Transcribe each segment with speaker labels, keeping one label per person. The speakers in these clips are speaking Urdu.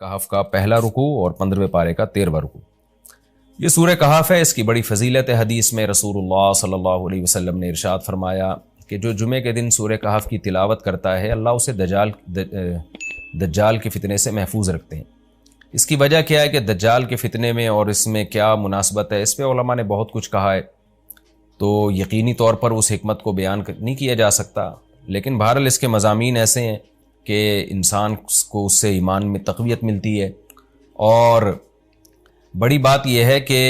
Speaker 1: کہف کا پہلا رکوع اور 15ویں پارے کا 13واں رکوع۔ یہ سورہ کہف ہے، اس کی بڑی فضیلت ہے۔ حدیث میں رسول اللہ صلی اللہ علیہ وسلم نے ارشاد فرمایا کہ جو جمعے کے دن سورہ کہف کی تلاوت کرتا ہے اللہ اسے دجال کے فتنے سے محفوظ رکھتے ہیں۔ اس کی وجہ کیا ہے کہ دجال کے فتنے میں اور اس میں کیا مناسبت ہے، اس پہ علماء نے بہت کچھ کہا ہے، تو یقینی طور پر اس حکمت کو بیان نہیں کیا جا سکتا، لیکن بہرحال اس کے مضامین ایسے ہیں کہ انسان کو اس سے ایمان میں تقویت ملتی ہے۔ اور بڑی بات یہ ہے کہ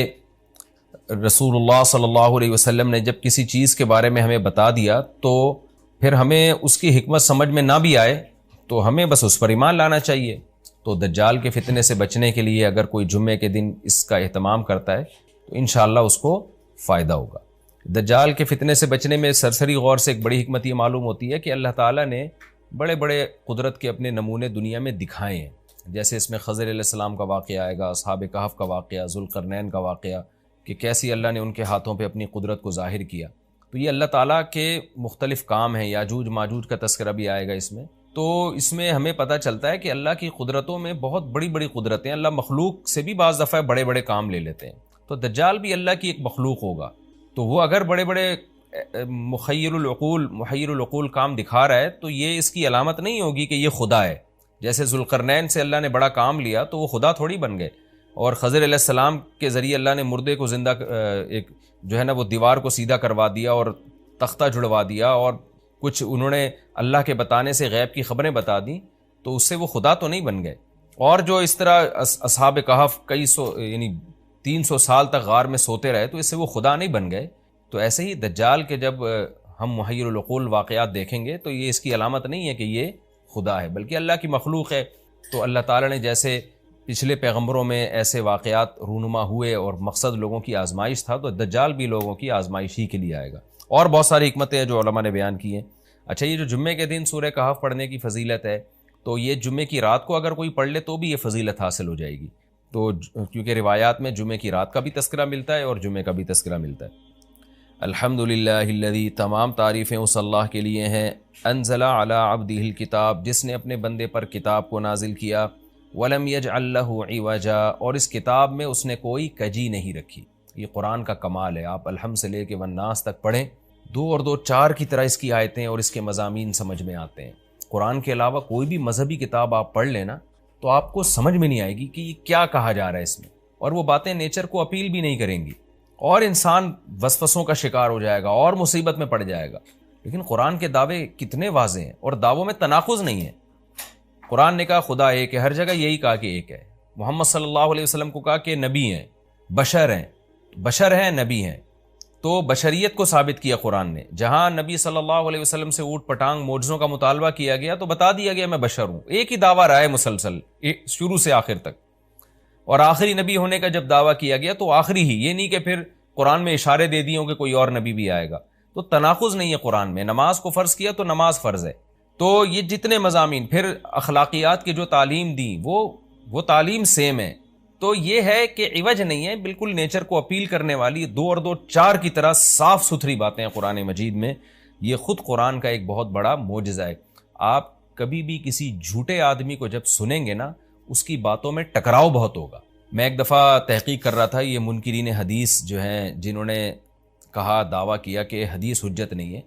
Speaker 1: رسول اللہ صلی اللہ علیہ وسلم نے جب کسی چیز کے بارے میں ہمیں بتا دیا تو پھر ہمیں اس کی حکمت سمجھ میں نہ بھی آئے تو ہمیں بس اس پر ایمان لانا چاہیے۔ تو دجال کے فتنے سے بچنے کے لیے اگر کوئی جمعے کے دن اس کا اہتمام کرتا ہے تو انشاءاللہ اس کو فائدہ ہوگا۔ دجال کے فتنے سے بچنے میں سرسری غور سے ایک بڑی حکمت یہ معلوم ہوتی ہے کہ اللہ تعالیٰ نے بڑے بڑے قدرت کے اپنے نمونے دنیا میں دکھائے ہیں، جیسے اس میں خضر علیہ السلام کا واقعہ آئے گا، اصحاب کہف کا واقعہ، ذوالقرنین کا واقعہ، کہ کیسی اللہ نے ان کے ہاتھوں پہ اپنی قدرت کو ظاہر کیا۔ تو یہ اللہ تعالیٰ کے مختلف کام ہیں، یاجوج ماجوج کا تذکرہ بھی آئے گا اس میں۔ تو اس میں ہمیں پتہ چلتا ہے کہ اللہ کی قدرتوں میں بہت بڑی بڑی قدرتیں، اللہ مخلوق سے بھی بعض دفعہ بڑے بڑے کام لے لیتے ہیں۔ تو دجال بھی اللہ کی ایک مخلوق ہوگا، تو وہ اگر بڑے بڑے محیر العقول کام دکھا رہا ہے تو یہ اس کی علامت نہیں ہوگی کہ یہ خدا ہے۔ جیسے ذوالقرنین سے اللہ نے بڑا کام لیا تو وہ خدا تھوڑی بن گئے، اور خضر علیہ السلام کے ذریعے اللہ نے مردے کو زندہ ایک جو ہے نا وہ دیوار کو سیدھا کروا دیا اور تختہ جڑوا دیا، اور کچھ انہوں نے اللہ کے بتانے سے غیب کی خبریں بتا دیں، تو اس سے وہ خدا تو نہیں بن گئے۔ اور جو اس طرح اصحاب کہف کئی سو یعنی 300 سال تک غار میں سوتے رہے تو اس سے وہ خدا نہیں بن گئے۔ تو ایسے ہی دجال کے جب ہم محیر العقول واقعات دیکھیں گے تو یہ اس کی علامت نہیں ہے کہ یہ خدا ہے، بلکہ اللہ کی مخلوق ہے۔ تو اللہ تعالیٰ نے جیسے پچھلے پیغمبروں میں ایسے واقعات رونما ہوئے اور مقصد لوگوں کی آزمائش تھا، تو دجال بھی لوگوں کی آزمائش ہی کے لیے آئے گا۔ اور بہت ساری حکمتیں ہیں جو علماء نے بیان کی ہیں۔ اچھا، یہ جو جمعے کے دن سورہ کہف پڑھنے کی فضیلت ہے، تو یہ جمعے کی رات کو اگر کوئی پڑھ لے تو بھی یہ فضیلت حاصل ہو جائے گی۔ تو کیونکہ روایات میں جمعے کی رات کا بھی تذکرہ ملتا ہے اور جمعے کا بھی تذکرہ ملتا ہے۔ الحمدللہ الذی، تمام تعریفیں اس اللہ کے لیے ہیں، انزل علی عبدہ الکتاب، جس نے اپنے بندے پر کتاب کو نازل کیا، ولم یجعل لہ عوجا، اور اس کتاب میں اس نے کوئی کجی نہیں رکھی۔ یہ قرآن کا کمال ہے، آپ الحمد سے لے کے والناس تک پڑھیں، 2 اور 2 4 کی طرح اس کی آیتیں اور اس کے مضامین سمجھ میں آتے ہیں۔ قرآن کے علاوہ کوئی بھی مذہبی کتاب آپ پڑھ لینا تو آپ کو سمجھ میں نہیں آئے گی کہ یہ کیا کہا جا رہا ہے اس میں، اور وہ باتیں نیچر کو اپیل بھی نہیں کریں گی، اور انسان وسوسوں کا شکار ہو جائے گا اور مصیبت میں پڑ جائے گا۔ لیکن قرآن کے دعوے کتنے واضح ہیں، اور دعووں میں تناقض نہیں ہے۔ قرآن نے کہا خدا ایک ہے، ہر جگہ یہی کہا کہ ایک ہے۔ محمد صلی اللہ علیہ وسلم کو کہا کہ نبی ہیں، بشر ہیں نبی ہیں، تو بشریت کو ثابت کیا قرآن نے۔ جہاں نبی صلی اللہ علیہ وسلم سے اوٹ پٹانگ معجزوں کا مطالبہ کیا گیا تو بتا دیا گیا میں بشر ہوں۔ ایک ہی دعویٰ رہا ہے مسلسل شروع سے آخر تک، اور آخری نبی ہونے کا جب دعویٰ کیا گیا تو آخری ہی، یہ نہیں کہ پھر قرآن میں اشارے دے دیے ہوں کہ کوئی اور نبی بھی آئے گا۔ تو تناقض نہیں ہے قرآن میں۔ نماز کو فرض کیا تو نماز فرض ہے۔ تو یہ جتنے مضامین، پھر اخلاقیات کی جو تعلیم دی وہ تعلیم سیم ہے۔ تو یہ ہے کہ عوج نہیں ہے، بالکل نیچر کو اپیل کرنے والی 2 اور 2 4 کی طرح صاف ستھری باتیں ہیں قرآن مجید میں۔ یہ خود قرآن کا ایک بہت بڑا معجزہ ہے۔ آپ کبھی بھی کسی جھوٹے آدمی کو جب سنیں گے نا، اس کی باتوں میں ٹکراؤ بہت ہوگا۔ میں ایک دفعہ تحقیق کر رہا تھا، یہ منکرین حدیث جو ہیں جنہوں نے کہا دعویٰ کیا کہ حدیث حجت نہیں ہے،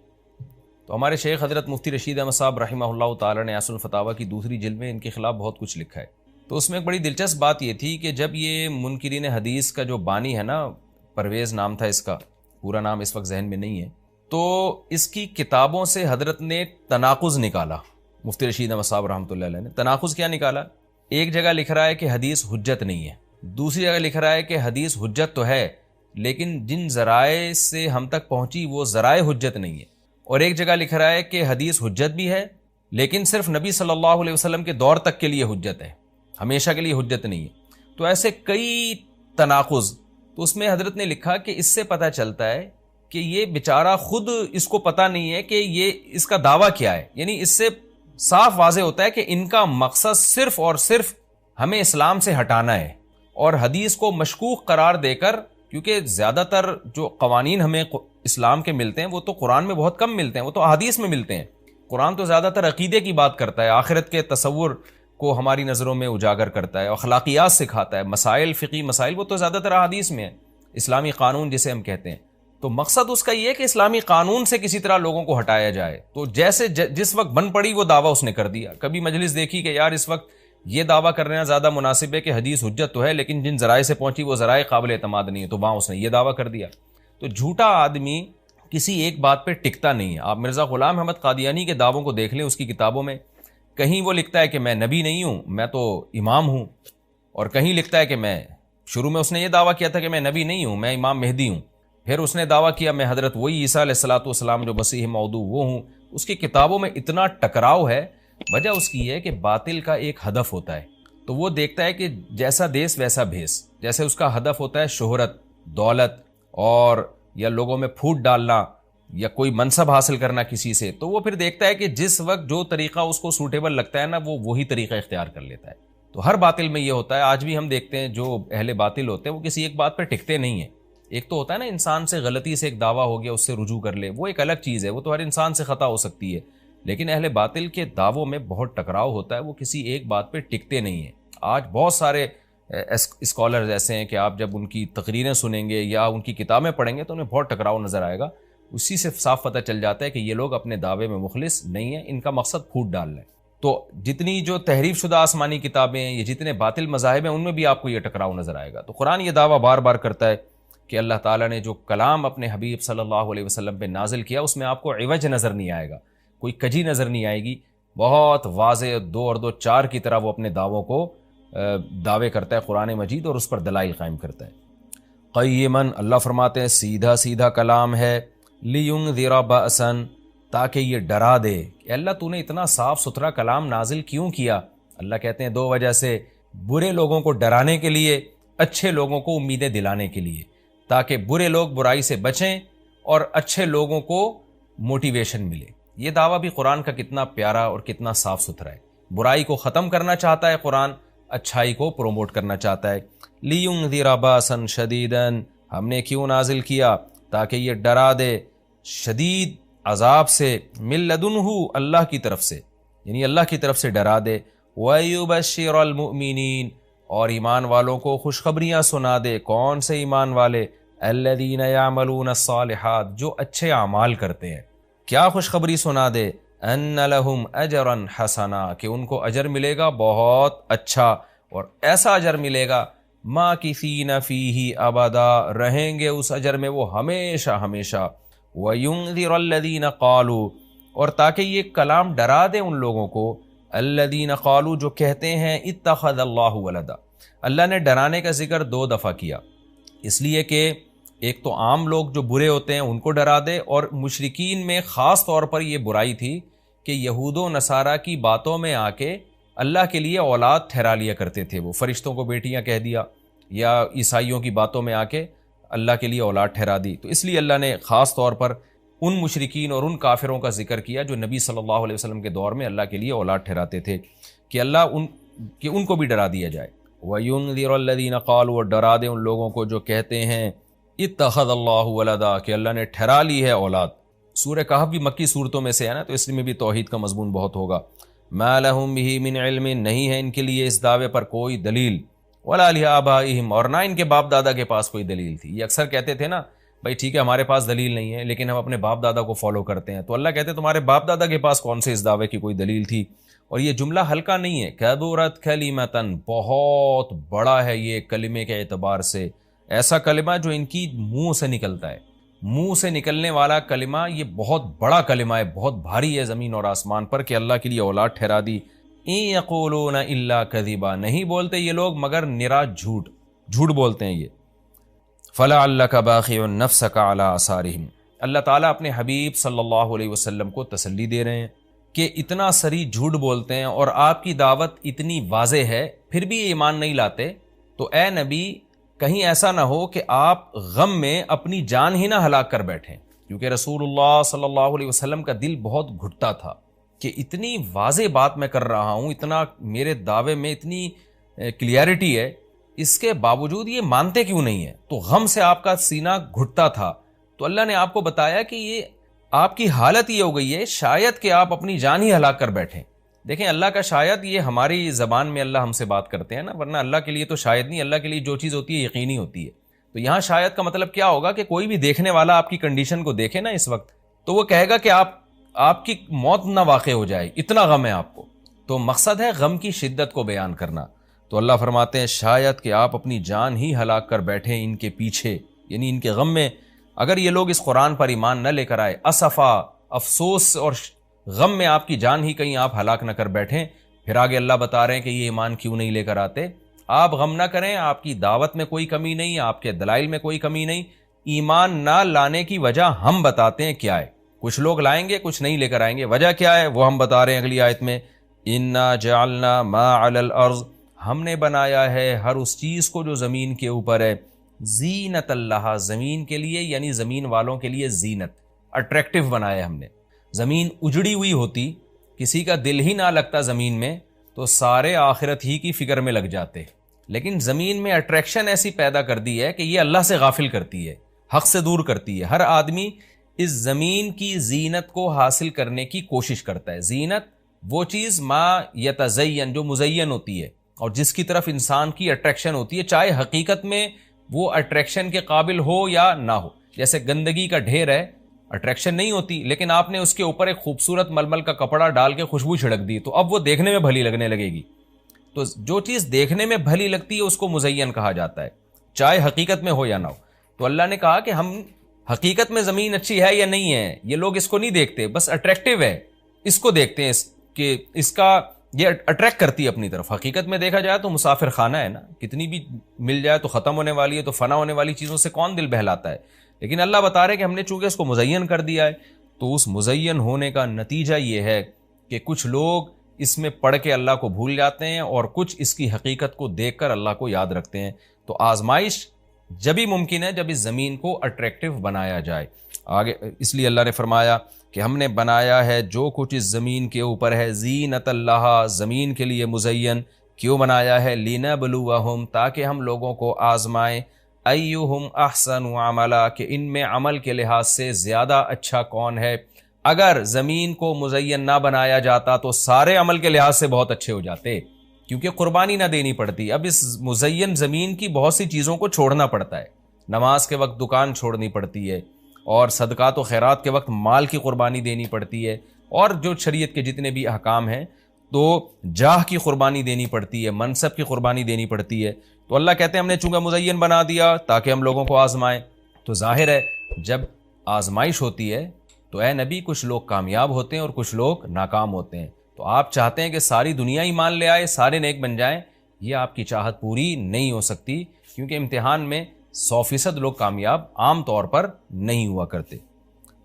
Speaker 1: تو ہمارے شیخ حضرت مفتی رشید احمد صاحب رحمہ اللہ تعالی نے اصل الفتاویٰ کی 2 جلد میں ان کے خلاف بہت کچھ لکھا ہے۔ تو اس میں ایک بڑی دلچسپ بات یہ تھی کہ جب یہ منکرین حدیث کا جو بانی ہے نا، پرویز نام تھا اس کا، پورا نام اس وقت ذہن میں نہیں ہے، تو اس کی کتابوں سے حضرت نے تناقض نکالا۔ مفتی رشید احمد صاحب رحمۃ اللہ علیہ نے تناقض کیا نکالا؟ ایک جگہ لکھ رہا ہے کہ حدیث حجت نہیں ہے، دوسری جگہ لکھ رہا ہے کہ حدیث حجت تو ہے لیکن جن ذرائع سے ہم تک پہنچی وہ ذرائع حجت نہیں ہے، اور ایک جگہ لکھ رہا ہے کہ حدیث حجت بھی ہے لیکن صرف نبی صلی اللہ علیہ وسلم کے دور تک کے لیے حجت ہے، ہمیشہ کے لیے حجت نہیں ہے۔ تو ایسے کئی تناقض، تو اس میں حضرت نے لکھا کہ اس سے پتہ چلتا ہے کہ یہ بیچارہ خود اس کو پتہ نہیں ہے کہ یہ اس کا دعویٰ کیا ہے، یعنی اس سے صاف واضح ہوتا ہے کہ ان کا مقصد صرف اور صرف ہمیں اسلام سے ہٹانا ہے، اور حدیث کو مشکوک قرار دے کر، کیونکہ زیادہ تر جو قوانین ہمیں اسلام کے ملتے ہیں وہ تو قرآن میں بہت کم ملتے ہیں، وہ تو احادیث میں ملتے ہیں۔ قرآن تو زیادہ تر عقیدے کی بات کرتا ہے، آخرت کے تصور کو ہماری نظروں میں اجاگر کرتا ہے، اخلاقیات سکھاتا ہے، مسائل، فقی مسائل، وہ تو زیادہ تر احادیث میں ہے، اسلامی قانون جسے ہم کہتے ہیں. تو مقصد اس کا یہ ہے کہ اسلامی قانون سے کسی طرح لوگوں کو ہٹایا جائے. تو جیسے جس وقت بن پڑی وہ دعویٰ اس نے کر دیا. کبھی مجلس دیکھی کہ یار اس وقت یہ دعویٰ کرنا زیادہ مناسب ہے کہ حدیث حجت تو ہے لیکن جن ذرائع سے پہنچی وہ ذرائع قابل اعتماد نہیں ہے، تو وہاں اس نے یہ دعویٰ کر دیا. تو جھوٹا آدمی کسی ایک بات پہ ٹکتا نہیں ہے. آپ مرزا غلام احمد قادیانی کے دعووں کو دیکھ لیں، اس کی کتابوں میں کہیں وہ لکھتا ہے کہ میں نبی نہیں ہوں، میں تو امام ہوں، اور کہیں لکھتا ہے کہ میں، شروع میں اس نے یہ دعویٰ کیا تھا کہ میں نبی نہیں ہوں، میں امام مہدی ہوں، پھر اس نے دعویٰ کیا میں حضرت وہی عیسیٰ علیہ الصلوۃ والسلام جو مسیح موعود وہ ہوں. اس کی کتابوں میں اتنا ٹکراؤ ہے. وجہ اس کی ہے کہ باطل کا ایک ہدف ہوتا ہے، تو وہ دیکھتا ہے کہ جیسا دیس ویسا بھیس. جیسے اس کا ہدف ہوتا ہے شہرت، دولت، اور یا لوگوں میں پھوٹ ڈالنا یا کوئی منصب حاصل کرنا کسی سے، تو وہ پھر دیکھتا ہے کہ جس وقت جو طریقہ اس کو سوٹیبل لگتا ہے نا وہ وہی طریقہ اختیار کر لیتا ہے. تو ہر باطل میں یہ ہوتا ہے. آج بھی ہم دیکھتے ہیں جو اہل باطل ہوتے ہیں وہ کسی ایک بات پہ ٹکتے نہیں ہیں. ایک تو ہوتا ہے نا انسان سے غلطی سے ایک دعویٰ ہو گیا اس سے رجوع کر لے، وہ ایک الگ چیز ہے، وہ تو ہر انسان سے خطا ہو سکتی ہے. لیکن اہل باطل کے دعووں میں بہت ٹکراؤ ہوتا ہے، وہ کسی ایک بات پہ ٹکتے نہیں ہیں. آج بہت سارے اسکالرز ایسے ہیں کہ آپ جب ان کی تقریریں سنیں گے یا ان کی کتابیں پڑھیں گے تو انہیں بہت ٹکراؤ نظر آئے گا. اسی سے صاف پتہ چل جاتا ہے کہ یہ لوگ اپنے دعوے میں مخلص نہیں ہیں، ان کا مقصد پھوٹ ڈالنا ہے. تو جتنی جو تحریف شدہ آسمانی کتابیں ہیں، یہ جتنے باطل مذاہب ہیں، ان میں بھی آپ کو یہ ٹکراؤ نظر آئے گا. تو قرآن یہ دعویٰ بار بار کرتا ہے کہ اللہ تعالیٰ نے جو کلام اپنے حبیب صلی اللہ علیہ وسلم پہ نازل کیا اس میں آپ کو عوج نظر نہیں آئے گا، کوئی کجی نظر نہیں آئے گی. بہت واضح 2 اور 2 4 کی طرح وہ اپنے دعووں کو دعوے کرتا ہے قرآن مجید، اور اس پر دلائل قائم کرتا ہے. قیماً، اللہ فرماتے ہیں سیدھا سیدھا کلام ہے. لینذر بأسا، تاکہ یہ ڈرا دے. کہ اللہ تو نے اتنا صاف ستھرا کلام نازل کیوں کیا؟ اللہ کہتے ہیں 2 وجہ سے. برے لوگوں کو ڈرانے کے لیے، اچھے لوگوں کو امیدیں دلانے کے لیے، تاکہ برے لوگ برائی سے بچیں اور اچھے لوگوں کو موٹیویشن ملے. یہ دعویٰ بھی قرآن کا کتنا پیارا اور کتنا صاف ستھرا ہے. برائی کو ختم کرنا چاہتا ہے قرآن، اچھائی کو پروموٹ کرنا چاہتا ہے. لینذر باسا شدیدا، ہم نے کیوں نازل کیا؟ تاکہ یہ ڈرا دے شدید عذاب سے، من لدنہ، اللہ کی طرف سے، یعنی اللہ کی طرف سے ڈرا دے. وَيُبَشِّرَ الْمُؤْمِنِينَ، اور ایمان والوں کو خوشخبریاں سنا دے. کون سے ایمان والے؟ الَّذِينَ يَعْمَلُونَ الصَّالِحَاتِ، جو اچھے اعمال کرتے ہیں. کیا خوشخبری سنا دے؟ أَنَّ لَهُمْ أَجْرًا حَسَنًا، کہ ان کو اجر ملے گا بہت اچھا، اور ایسا اجر ملے گا مَاكِثِينَ فِيهِ أَبَدًا، رہیں گے اس اجر میں وہ ہمیشہ ہمیشہ. وَيُنذِرَ الَّذِينَ قَالُوا، اور تاکہ یہ کلام ڈرا دے ان لوگوں کو، الَّذِينَ قَالُوا، جو کہتے ہیں اتخذ اللہ ولدا. اللہ نے ڈرانے کا ذکر 2 دفعہ کیا، اس لیے کہ ایک تو عام لوگ جو برے ہوتے ہیں ان کو ڈرا دے، اور مشرکین میں خاص طور پر یہ برائی تھی کہ یہود و نصارہ کی باتوں میں آ کے اللہ کے لیے اولاد ٹھہرا لیا کرتے تھے. وہ فرشتوں کو بیٹیاں کہہ دیا، یا عیسائیوں کی باتوں میں آ کے اللہ کے لیے اولاد ٹھہرا دی. تو اس لیے اللہ نے خاص طور پر ان مشرکین اور ان کافروں کا ذکر کیا جو نبی صلی اللہ علیہ وسلم کے دور میں اللہ کے لیے اولاد ٹھہراتے تھے، کہ اللہ ان کو بھی ڈرا دیا جائے. وَيُنذِرَ الَّذِينَ قَالُوا، اور ڈرا دے ان لوگوں کو جو کہتے ہیں اتخذ اللہ ولدا، کہ اللہ نے ٹھہرا لی ہے اولاد. سورہ کہف بھی مکی صورتوں میں سے ہے نا، تو اس میں بھی توحید کا مضمون بہت ہوگا. مَا لَهُم بِهِ مِنْ عِلْمٍ، نہیں ہے ان کے لیے اس دعوے پر کوئی دلیل. وَلَا لِآبَائِهِمْ، اور نہ ان کے باپ دادا کے پاس کوئی دلیل تھی. یہ اکثر کہتے تھے نا بھائی ٹھیک ہے ہمارے پاس دلیل نہیں ہے لیکن ہم اپنے باپ دادا کو فالو کرتے ہیں. تو اللہ کہتے ہیں تمہارے باپ دادا کے پاس کون سے اس دعوے کی کوئی دلیل تھی؟ اور یہ جملہ ہلکا نہیں ہے. کبرت کلمۃ، بہت بڑا ہے یہ کلمے کے اعتبار سے. ایسا کلمہ جو ان کی منہ سے نکلتا ہے، منہ سے نکلنے والا کلمہ، یہ بہت بڑا کلمہ ہے، بہت بھاری ہے زمین اور آسمان پر، کہ اللہ کے لیے اولاد ٹھہرا دی. ان یقولون الا کذبا، نہیں بولتے یہ لوگ مگر نرا جھوٹ بولتے ہیں یہ. فلعلک باخع نفسک علی آثارہم، اللہ تعالیٰ اپنے حبیب صلی اللہ علیہ وسلم کو تسلی دے رہے ہیں کہ اتنا سری جھوٹ بولتے ہیں اور آپ کی دعوت اتنی واضح ہے پھر بھی ایمان نہیں لاتے. تو اے نبی کہیں ایسا نہ ہو کہ آپ غم میں اپنی جان ہی نہ ہلاک کر بیٹھیں، کیونکہ رسول اللہ صلی اللہ علیہ وسلم کا دل بہت گھٹتا تھا کہ اتنی واضح بات میں کر رہا ہوں، اتنا میرے دعوے میں اتنی کلیئرٹی ہے، اس کے باوجود یہ مانتے کیوں نہیں ہیں؟ تو غم سے آپ کا سینہ گھٹتا تھا. تو اللہ نے آپ کو بتایا کہ یہ آپ کی حالت یہ ہو گئی ہے شاید کہ آپ اپنی جان ہی ہلاک کر بیٹھیں. دیکھیں اللہ کا شاید یہ ہماری زبان میں اللہ ہم سے بات کرتے ہیں نا، ورنہ اللہ کے لیے تو شاید نہیں، اللہ کے لیے جو چیز ہوتی ہے یقینی ہوتی ہے. تو یہاں شاید کا مطلب کیا ہوگا کہ کوئی بھی دیکھنے والا آپ کی کنڈیشن کو دیکھے نا اس وقت، تو وہ کہے گا کہ آپ کی موت نہ واقع ہو جائے، اتنا غم ہے آپ کو. تو مقصد ہے غم کی شدت کو بیان کرنا. تو اللہ فرماتے ہیں شاید کہ آپ اپنی جان ہی ہلاک کر بیٹھیں ان کے پیچھے، یعنی ان کے غم میں. اگر یہ لوگ اس قرآن پر ایمان نہ لے کر آئے، اسفا، افسوس اور غم میں آپ کی جان ہی کہیں آپ ہلاک نہ کر بیٹھیں. پھر آگے اللہ بتا رہے ہیں کہ یہ ایمان کیوں نہیں لے کر آتے. آپ غم نہ کریں، آپ کی دعوت میں کوئی کمی نہیں، آپ کے دلائل میں کوئی کمی نہیں. ایمان نہ لانے کی وجہ ہم بتاتے ہیں کیا ہے. کچھ لوگ لائیں گے، کچھ نہیں لے کر آئیں گے. وجہ کیا ہے وہ ہم بتا رہے ہیں اگلی آیت میں. انا جعلنا ما علی الارض، ہم نے بنایا ہے ہر اس چیز کو جو زمین کے اوپر ہے، زینت اللہ، زمین کے لیے، یعنی زمین والوں کے لیے زینت، اٹریکٹیو بنایا ہم نے. زمین اجڑی ہوئی ہوتی، کسی کا دل ہی نہ لگتا زمین میں، تو سارے آخرت ہی کی فکر میں لگ جاتے. لیکن زمین میں اٹریکشن ایسی پیدا کر دی ہے کہ یہ اللہ سے غافل کرتی ہے، حق سے دور کرتی ہے. ہر آدمی اس زمین کی زینت کو حاصل کرنے کی کوشش کرتا ہے. زینت وہ چیز ما یتزین، جو مزین ہوتی ہے اور جس کی طرف انسان کی اٹریکشن ہوتی ہے، چاہے حقیقت میں وہ اٹریکشن کے قابل ہو یا نہ ہو. جیسے گندگی کا ڈھیر ہے، اٹریکشن نہیں ہوتی، لیکن آپ نے اس کے اوپر ایک خوبصورت ململ کا کپڑا ڈال کے خوشبو چھڑک دی تو اب وہ دیکھنے میں بھلی لگنے لگے گی. تو جو چیز دیکھنے میں بھلی لگتی ہے اس کو مزین کہا جاتا ہے، چاہے حقیقت میں ہو یا نہ ہو. تو اللہ نے کہا کہ ہم حقیقت میں زمین اچھی ہے یا نہیں ہے یہ لوگ اس کو نہیں دیکھتے، بس اٹریکٹیو ہے اس کو دیکھتے ہیں کہ اس کا یہ اٹریکٹ کرتی ہے اپنی طرف. حقیقت میں دیکھا جائے تو مسافر خانہ ہے نا، کتنی بھی مل جائے تو ختم ہونے والی ہے، تو فنا ہونے والی چیزوں سے کون دل بہلاتا ہے. لیکن اللہ بتا رہے کہ ہم نے چونکہ اس کو مزین کر دیا ہے، تو اس مزین ہونے کا نتیجہ یہ ہے کہ کچھ لوگ اس میں پڑھ کے اللہ کو بھول جاتے ہیں اور کچھ اس کی حقیقت کو دیکھ کر اللہ کو یاد رکھتے ہیں. تو آزمائش جبھی ممکن ہے جب اس زمین کو اٹریکٹیو بنایا جائے. آگے اس لیے اللہ نے فرمایا کہ ہم نے بنایا ہے جو کچھ اس زمین کے اوپر ہے زینت اللہ، زمین کے لیے مزین. کیوں بنایا ہے؟ لنبلوہم، تاکہ ہم لوگوں کو آزمائیں، ایہم احسن عملا، کہ ان میں عمل کے لحاظ سے زیادہ اچھا کون ہے. اگر زمین کو مزین نہ بنایا جاتا تو سارے عمل کے لحاظ سے بہت اچھے ہو جاتے، کیونکہ قربانی نہ دینی پڑتی. اب اس مزین زمین کی بہت سی چیزوں کو چھوڑنا پڑتا ہے. نماز کے وقت دکان چھوڑنی پڑتی ہے، اور صدقات و خیرات کے وقت مال کی قربانی دینی پڑتی ہے، اور جو شریعت کے جتنے بھی احکام ہیں تو جاہ کی قربانی دینی پڑتی ہے، منصب کی قربانی دینی پڑتی ہے. تو اللہ کہتے ہیں ہم نے چونکہ مزین بنا دیا تاکہ ہم لوگوں کو آزمائیں. تو ظاہر ہے جب آزمائش ہوتی ہے تو اے نبی کچھ لوگ کامیاب ہوتے ہیں اور کچھ لوگ ناکام ہوتے ہیں. تو آپ چاہتے ہیں کہ ساری دنیا ایمان لے آئے، سارے نیک بن جائیں، یہ آپ کی چاہت پوری نہیں ہو سکتی، کیونکہ امتحان میں 100% لوگ کامیاب عام طور پر نہیں ہوا کرتے.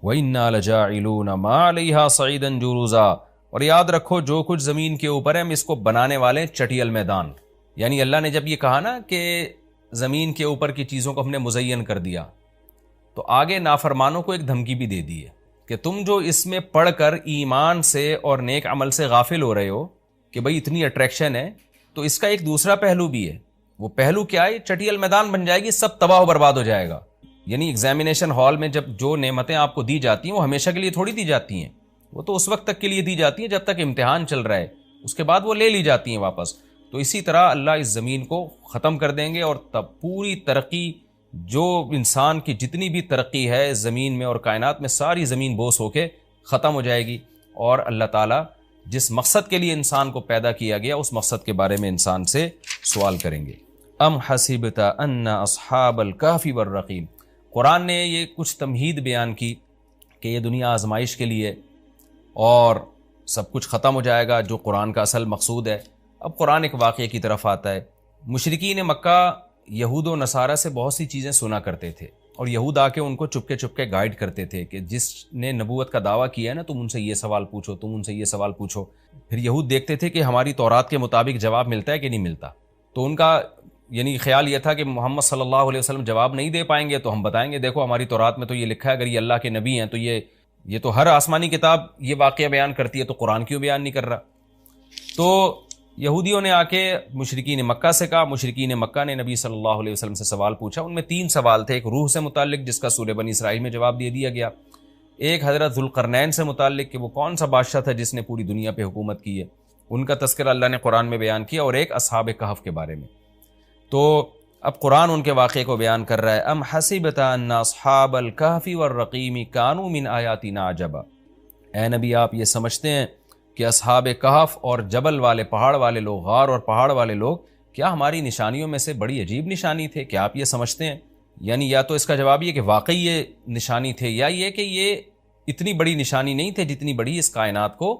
Speaker 1: وَإِنَّا لَجَاعِلُونَ مَا عَلَيْهَا صَعِيدًا جُرُزًا، اور یاد رکھو جو کچھ زمین کے اوپر ہے ہم اس کو بنانے والے چٹیل میدان. یعنی اللہ نے جب یہ کہا نا کہ زمین کے اوپر کی چیزوں کو ہم نے مزین کر دیا، تو آگے نافرمانوں کو ایک دھمکی بھی دے دی ہے کہ تم جو اس میں پڑھ کر ایمان سے اور نیک عمل سے غافل ہو رہے ہو کہ بھئی اتنی اٹریکشن ہے، تو اس کا ایک دوسرا پہلو بھی ہے. وہ پہلو کیا ہے؟ چٹیل میدان بن جائے گی، سب تباہ و برباد ہو جائے گا. یعنی ایگزامینیشن ہال میں جب جو نعمتیں آپ کو دی جاتی ہیں وہ ہمیشہ کے لیے تھوڑی دی جاتی ہیں، وہ تو اس وقت تک کے لیے دی جاتی ہیں جب تک امتحان چل رہا ہے، اس کے بعد وہ لے لی جاتی ہیں واپس. تو اسی طرح اللہ اس زمین کو ختم کر دیں گے، اور تب پوری ترقی، جو انسان کی جتنی بھی ترقی ہے اس زمین میں اور کائنات میں، ساری زمین بوس ہو کے ختم ہو جائے گی. اور اللہ تعالیٰ جس مقصد کے لیے انسان کو پیدا کیا گیا اس مقصد کے بارے میں انسان سے سوال کریں گے. ام حسبت ان اصحاب الکہف والرقیم، قرآن نے یہ کچھ تمہید بیان کی کہ یہ دنیا آزمائش کے لیے اور سب کچھ ختم ہو جائے گا، جو قرآن کا اصل مقصود ہے. اب قرآن ایک واقعے کی طرف آتا ہے. مشرکین مکہ یہود و نصارہ سے بہت سی چیزیں سنا کرتے تھے، اور یہود آ کے ان کو چپ کے گائیڈ کرتے تھے کہ جس نے نبوت کا دعویٰ کیا ہے نا تم ان سے یہ سوال پوچھو، تم ان سے یہ سوال پوچھو. پھر یہود دیکھتے تھے کہ ہماری تورات کے مطابق جواب ملتا ہے کہ نہیں ملتا. تو ان کا یعنی خیال یہ تھا کہ محمد صلی اللہ علیہ وسلم جواب نہیں دے پائیں گے تو ہم بتائیں گے دیکھو ہماری تورات میں تو یہ لکھا ہے، اگر یہ اللہ کے نبی ہیں تو یہ تو ہر آسمانی کتاب یہ واقعہ بیان کرتی ہے، تو قرآن کیوں بیان نہیں کر رہا. تو یہودیوں نے آ کے مشرکین مکہ سے کہا، مشرکین مکہ نے نبی صلی اللہ علیہ وسلم سے سوال پوچھا. ان میں 3 سوال تھے. ایک روح سے متعلق جس کا سورہ بنی اسرائیل میں جواب دے دیا گیا، ایک حضرت ذوالقرنین سے متعلق کہ وہ کون سا بادشاہ تھا جس نے پوری دنیا پہ حکومت کی ہے، ان کا تذکرہ اللہ نے قرآن میں بیان کیا، اور ایک اصحاب کہف کے بارے میں۔ تو اب قرآن ان کے واقعے کو بیان کر رہا ہے۔ ام حسبت ان اصحاب الکہف والرقیم کانوا من آیاتنا عجبا، اے نبی آپ یہ سمجھتے ہیں کہ اصحاب کہف اور جبل والے، پہاڑ والے لوگ، غار اور پہاڑ والے لوگ کیا ہماری نشانیوں میں سے بڑی عجیب نشانی تھے؟ کیا آپ یہ سمجھتے ہیں؟ یعنی یا تو اس کا جواب یہ کہ واقعی یہ نشانی تھے، یا یہ کہ یہ اتنی بڑی نشانی نہیں تھے جتنی بڑی اس کائنات کو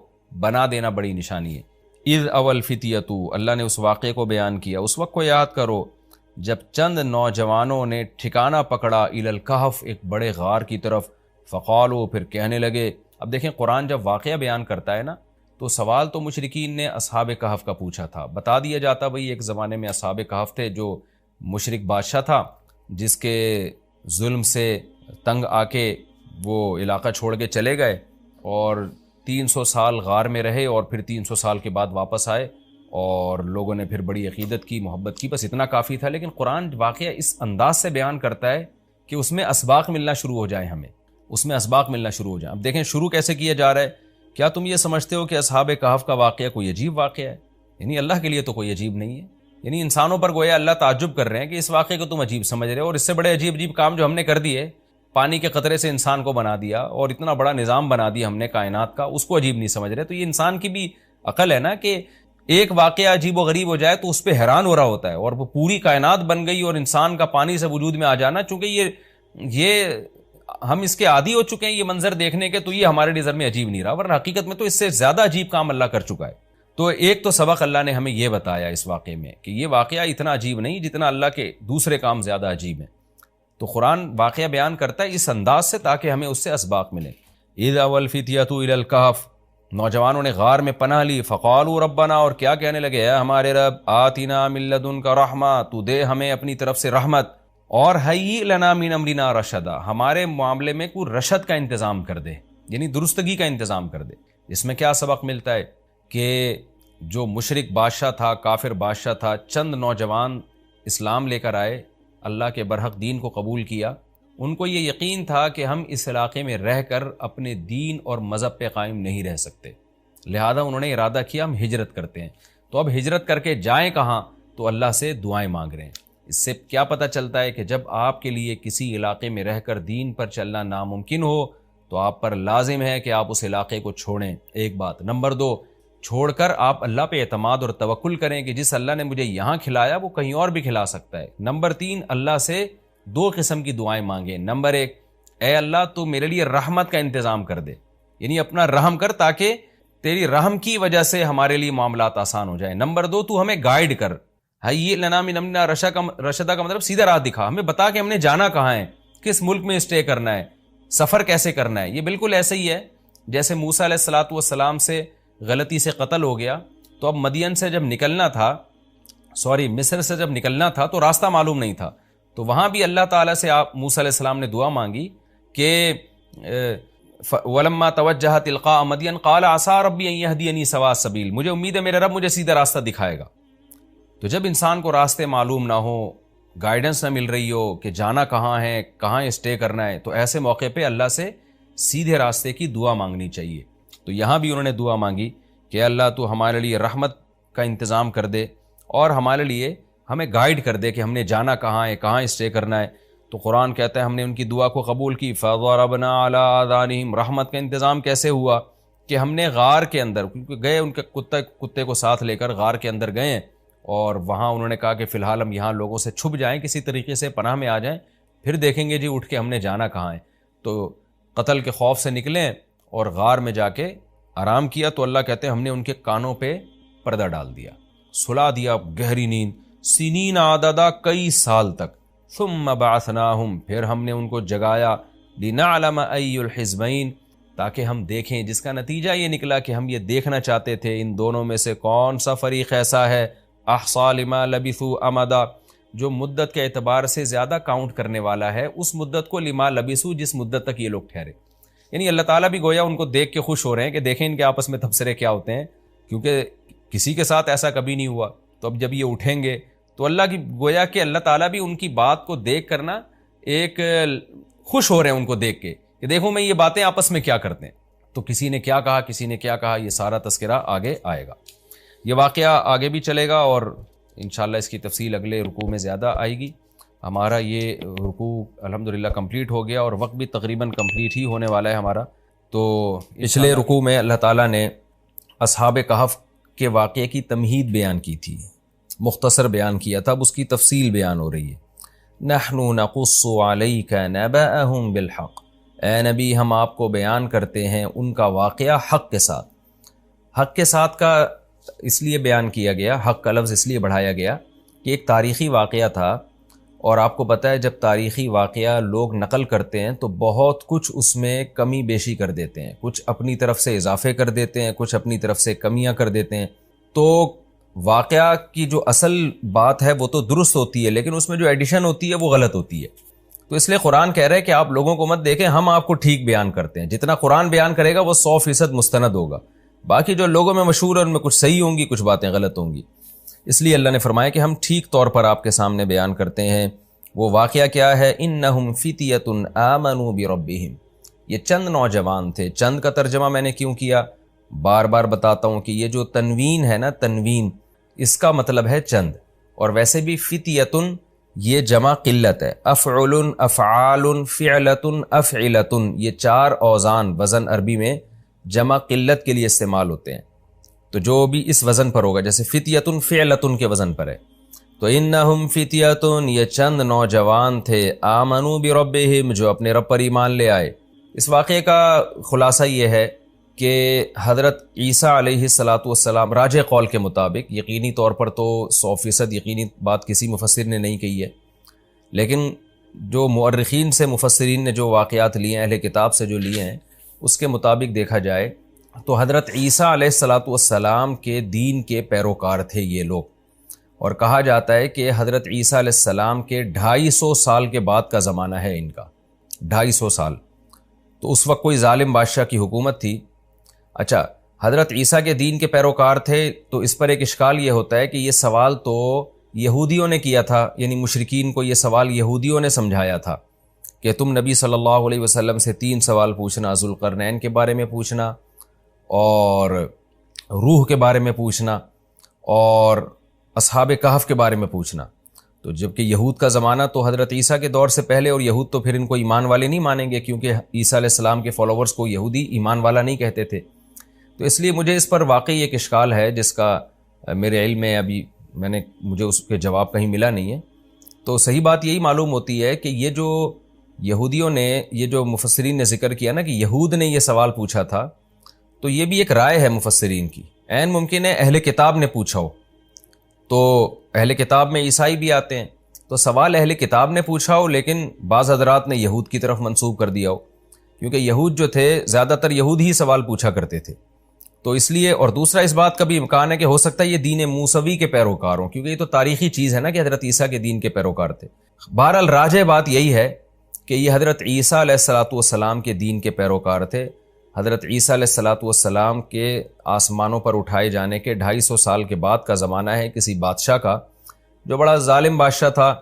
Speaker 1: بنا دینا بڑی نشانی ہے۔ اذ اول فتیتو، اللہ نے اس واقعے کو بیان کیا، اس وقت کو یاد کرو جب چند نوجوانوں نے ٹھکانہ پکڑا الی الکہف، ایک بڑے غار کی طرف، فقالو، پھر کہنے لگے۔ اب دیکھیں قرآن جب واقعہ بیان کرتا ہے نا، تو سوال تو مشرکین نے اصحاب کہف کا پوچھا تھا، بتا دیا جاتا بھئی ایک زمانے میں اصحاب کہف تھے، جو مشرک بادشاہ تھا جس کے ظلم سے تنگ آ کے وہ علاقہ چھوڑ کے چلے گئے، اور 300 سال غار میں رہے، اور پھر 300 سال کے بعد واپس آئے، اور لوگوں نے پھر بڑی عقیدت کی، محبت کی، بس اتنا کافی تھا۔ لیکن قرآن واقعہ اس انداز سے بیان کرتا ہے کہ اس میں اسباق ملنا شروع ہو جائیں، ہمیں اس میں اسباق ملنا شروع ہو جائیں۔ اب دیکھیں شروع کیسے کیا جا رہا ہے۔ کیا تم یہ سمجھتے ہو کہ اصحاب کہف کا واقعہ کوئی عجیب واقعہ ہے؟ یعنی اللہ کے لیے تو کوئی عجیب نہیں ہے، یعنی انسانوں پر گویا اللہ تعجب کر رہے ہیں کہ اس واقعے کو تم عجیب سمجھ رہے ہو، اور اس سے بڑے عجیب عجیب کام جو ہم نے کر دیے، پانی کے قطرے سے انسان کو بنا دیا، اور اتنا بڑا نظام بنا دیا ہم نے کائنات کا، اس کو عجیب نہیں سمجھ رہے۔ تو یہ انسان کی بھی عقل ہے نا کہ ایک واقعہ عجیب و غریب ہو جائے تو اس پہ حیران ہو رہا ہوتا ہے، اور وہ پوری کائنات بن گئی اور انسان کا پانی سے وجود میں آ جانا، چونکہ یہ ہم اس کے عادی ہو چکے ہیں یہ منظر دیکھنے کے، تو یہ ہمارے نظر میں عجیب نہیں رہا، ورنہ حقیقت میں تو اس سے زیادہ عجیب کام اللہ کر چکا ہے۔ تو ایک تو سبق اللہ نے ہمیں یہ بتایا اس واقعے میں کہ یہ واقعہ اتنا عجیب نہیں جتنا اللہ کے دوسرے کام زیادہ عجیب ہیں۔ تو قرآن واقعہ بیان کرتا ہے اس انداز سے تاکہ ہمیں اس سے اسباق ملیں۔ اذ اول فتیۃ الی الکہف، نوجوانوں نے غار میں پناہ لی، فقالوا ربنا، اور کیا کہنے لگے، اے ہمارے رب، آتنا من لدنک رحمہ، تو دے ہمیں اپنی طرف سے رحمت، اور ہیئ لنا من امرنا رشدا، ہمارے معاملے میں کوئی رشد کا انتظام کر دے، یعنی درستگی کا انتظام کر دے۔ اس میں کیا سبق ملتا ہے کہ جو مشرک بادشاہ تھا، کافر بادشاہ تھا، چند نوجوان اسلام لے کر آئے، اللہ کے برحق دین کو قبول کیا، ان کو یہ یقین تھا کہ ہم اس علاقے میں رہ کر اپنے دین اور مذہب پہ قائم نہیں رہ سکتے، لہذا انہوں نے ارادہ کیا ہم ہجرت کرتے ہیں۔ تو اب ہجرت کر کے جائیں کہاں؟ تو اللہ سے دعائیں مانگ رہے ہیں۔ اس سے کیا پتہ چلتا ہے کہ جب آپ کے لیے کسی علاقے میں رہ کر دین پر چلنا ناممکن ہو تو آپ پر لازم ہے کہ آپ اس علاقے کو چھوڑیں، ایک بات۔ نمبر 2، چھوڑ کر آپ اللہ پہ اعتماد اور توکل کریں کہ جس اللہ نے مجھے یہاں کھلایا وہ کہیں اور بھی کھلا سکتا ہے۔ نمبر 3، اللہ سے 2 قسم کی دعائیں مانگیں۔ نمبر 1، اے اللہ تو میرے لیے رحمت کا انتظام کر دے، یعنی اپنا رحم کر تاکہ تیری رحم کی وجہ سے ہمارے لیے معاملات آسان ہو جائیں۔ نمبر 2، تو ہمیں گائیڈ کر، ہیئ لنا من امرنا رشدا کا مطلب سیدھا راہ دکھا، ہمیں بتا کہ ہم نے جانا کہاں ہے، کس ملک میں اسٹے کرنا ہے، سفر کیسے کرنا ہے۔ یہ بالکل ایسے ہی ہے جیسے موسیٰ علیہ الصلوۃ والسلام سے غلطی سے قتل ہو گیا، تو اب مدین سے جب نکلنا تھا، مصر سے جب نکلنا تھا تو راستہ معلوم نہیں تھا، تو وہاں بھی اللہ تعالیٰ سے آپ موسیٰ علیہ السلام نے دعا مانگی کہ وَلَمَّا تَوَجَّهَ تِلْقَاءَ مَدْيَنَ قَالَ عَسَىٰ رَبِّي أَن يَهْدِيَنِي سَوَاءَ السَّبِيلِ، مجھے امید ہے میرا رب مجھے سیدھا راستہ دکھائے گا۔ تو جب انسان کو راستے معلوم نہ ہو، گائیڈنس نہ مل رہی ہو کہ جانا کہاں ہے، کہاں اسٹے کرنا ہے، تو ایسے موقع پہ اللہ سے سیدھے راستے کی دعا مانگنی چاہیے۔ تو یہاں بھی انہوں نے دعا مانگی کہ اللہ تو ہمارے لیے رحمت کا انتظام کر دے اور ہمارے لیے ہمیں گائیڈ کر دے کہ ہم نے جانا کہاں ہے، کہاں اسٹے کرنا ہے۔ تو قرآن کہتا ہے ہم نے ان کی دعا کو قبول کی، فَضَرَبْنَا عَلَىٰ آذَانِهِمْ، رحمت کا انتظام کیسے ہوا کہ ہم نے غار کے اندر، کیونکہ گئے ان کے کتے کو ساتھ لے کر غار کے اندر گئے، اور وہاں انہوں نے کہا کہ فی الحال ہم یہاں لوگوں سے چھپ جائیں، کسی طریقے سے پناہ میں آ جائیں، پھر دیکھیں گے جی اٹھ کے ہم نے جانا کہاں ہے۔ تو قتل کے خوف سے نکلیں اور غار میں جا کے آرام کیا، تو اللہ کہتے ہیں ہم نے ان کے کانوں پہ پردہ ڈال دیا، سلا دیا گہری نیند، سنین عددا، کئی سال تک، ثم بعثناہم، پھر ہم نے ان کو جگایا، لنعلم ای الحزبین، تاکہ ہم دیکھیں، جس کا نتیجہ یہ نکلا کہ ہم یہ دیکھنا چاہتے تھے ان دونوں میں سے کون سا فریق ایسا ہے احصیٰ لما لبثوا امدا، جو مدت کے اعتبار سے زیادہ کاؤنٹ کرنے والا ہے اس مدت کو، لما لبثوا، جس مدت تک یہ لوگ ٹھہرے۔ یعنی اللہ تعالیٰ بھی گویا ان کو دیکھ کے خوش ہو رہے ہیں کہ دیکھیں ان کے آپس میں تبصرے کیا ہوتے ہیں، کیونکہ کسی کے ساتھ ایسا کبھی نہیں ہوا۔ تو اب جب یہ اٹھیں گے تو اللہ کی گویا کہ اللہ تعالیٰ بھی ان کی بات کو دیکھ کرنا ایک خوش ہو رہے ہیں ان کو دیکھ کے کہ دیکھو میں یہ باتیں آپس میں کیا کرتے ہیں۔ تو کسی نے کیا کہا، کسی نے کیا کہا، یہ سارا تذکرہ آگے آئے گا۔ یہ واقعہ آگے بھی چلے گا اور انشاءاللہ اس کی تفصیل اگلے رکوع میں زیادہ آئے گی. ہمارا یہ رکوع الحمدللہ کمپلیٹ ہو گیا اور وقت بھی تقریباً کمپلیٹ ہی ہونے والا ہے ہمارا. تو پچھلے رکوع میں اللہ تعالیٰ نے اصحاب کہف کے واقعے کی تمہید بیان کی تھی، مختصر بیان کیا تھا، اب اس کی تفصیل بیان ہو رہی ہے. نحن نقص علیک نبأہم بالحق، اے نبی ہم آپ کو بیان کرتے ہیں ان کا واقعہ حق کے ساتھ. حق کے ساتھ کا اس لیے بیان کیا گیا، حق کا لفظ اس لیے بڑھایا گیا کہ ایک تاریخی واقعہ تھا، اور آپ کو پتہ ہے جب تاریخی واقعہ لوگ نقل کرتے ہیں تو بہت کچھ اس میں کمی بیشی کر دیتے ہیں، کچھ اپنی طرف سے اضافے کر دیتے ہیں، کچھ اپنی طرف سے کمیاں کر دیتے ہیں. تو واقعہ کی جو اصل بات ہے وہ تو درست ہوتی ہے، لیکن اس میں جو ایڈیشن ہوتی ہے وہ غلط ہوتی ہے. تو اس لیے قرآن کہہ رہا ہے کہ آپ لوگوں کو مت دیکھیں، ہم آپ کو ٹھیک بیان کرتے ہیں. جتنا قرآن بیان کرے گا وہ 100% مستند ہوگا، باقی جو لوگوں میں مشہور ہے ان میں کچھ صحیح ہوں گی، کچھ باتیں غلط ہوں گی. اس لیے اللہ نے فرمایا کہ ہم ٹھیک طور پر آپ کے سامنے بیان کرتے ہیں. وہ واقعہ کیا ہے؟ انہم فتیۃ آمنوا بربہم، یہ چند نوجوان تھے. چند کا ترجمہ میں نے کیوں کیا؟ بار بار بتاتا ہوں کہ یہ جو تنوین ہے نا، تنوین اس کا مطلب ہے چند، اور ویسے بھی فتیۃ یہ جمع قلت ہے. افعل، افعال، فعلۃ، افعلۃ، یہ 4 اوزان وزن عربی میں جمع قلت کے لیے استعمال ہوتے ہیں. تو جو بھی اس وزن پر ہوگا، جیسے فتیۃ فعلۃ کے وزن پر ہے، تو انہم فتیۃ یہ چند نوجوان تھے، آمنوا بربہم جو اپنے رب پر ایمان لے آئے. اس واقعے کا خلاصہ یہ ہے کہ حضرت عیسیٰ علیہ السلام راجح قول کے مطابق، یقینی طور پر تو 100% یقینی بات کسی مفسر نے نہیں کہی ہے، لیکن جو مؤرخین سے مفسرین نے جو واقعات لیے ہیں، اہل کتاب سے جو لیے ہیں، اس کے مطابق دیکھا جائے تو حضرت عیسیٰ علیہ السلام کے دین کے پیروکار تھے یہ لوگ. اور کہا جاتا ہے کہ حضرت عیسیٰ علیہ السلام کے 250 سال کے بعد کا زمانہ ہے ان کا، 250 سال. تو اس وقت کوئی ظالم بادشاہ کی حکومت تھی. اچھا، حضرت عیسیٰ کے دین کے پیروکار تھے تو اس پر ایک اشکال یہ ہوتا ہے کہ یہ سوال تو یہودیوں نے کیا تھا، یعنی مشرکین کو یہ سوال یہودیوں نے سمجھایا تھا کہ تم نبی صلی اللہ علیہ وسلم سے 3 سوال پوچھنا، ذوالقرنین کے بارے میں پوچھنا، اور روح کے بارے میں پوچھنا، اور اصحاب کہف کے بارے میں پوچھنا. تو جبکہ یہود کا زمانہ تو حضرت عیسیٰ کے دور سے پہلے، اور یہود تو پھر ان کو ایمان والے نہیں مانیں گے، کیونکہ عیسیٰ علیہ السلام کے فالوورز کو یہودی ایمان والا نہیں کہتے تھے. تو اس لیے مجھے اس پر واقعی ایک اشکال ہے جس کا میرے علم میں ابھی مجھے اس کے جواب کہیں ملا نہیں ہے. تو صحیح بات یہی معلوم ہوتی ہے کہ یہ جو یہودیوں نے، یہ جو مفسرین نے ذکر کیا نا کہ یہود نے یہ سوال پوچھا تھا، تو یہ بھی ایک رائے ہے مفسرین کی. عین ممکن ہے اہل کتاب نے پوچھا ہو، تو اہل کتاب میں عیسائی بھی آتے ہیں، تو سوال اہل کتاب نے پوچھا ہو، لیکن بعض حضرات نے یہود کی طرف منسوب کر دیا ہو، کیونکہ یہود جو تھے زیادہ تر یہود ہی سوال پوچھا کرتے تھے. تو اس لیے، اور دوسرا اس بات کا بھی امکان ہے کہ ہو سکتا ہے یہ دین موسوی کے پیروکار ہوں، کیونکہ یہ تو تاریخی چیز ہے نا کہ حضرت عیسیٰ کے دین کے پیروکار تھے. بہرحال راجح بات یہی ہے کہ یہ حضرت عیسیٰ علیہ السلام کے دین کے پیروکار تھے. حضرت عیسیٰ علیہ السلام کے آسمانوں پر اٹھائے جانے کے 250 سال کے بعد کا زمانہ ہے کسی بادشاہ کا، جو بڑا ظالم بادشاہ تھا،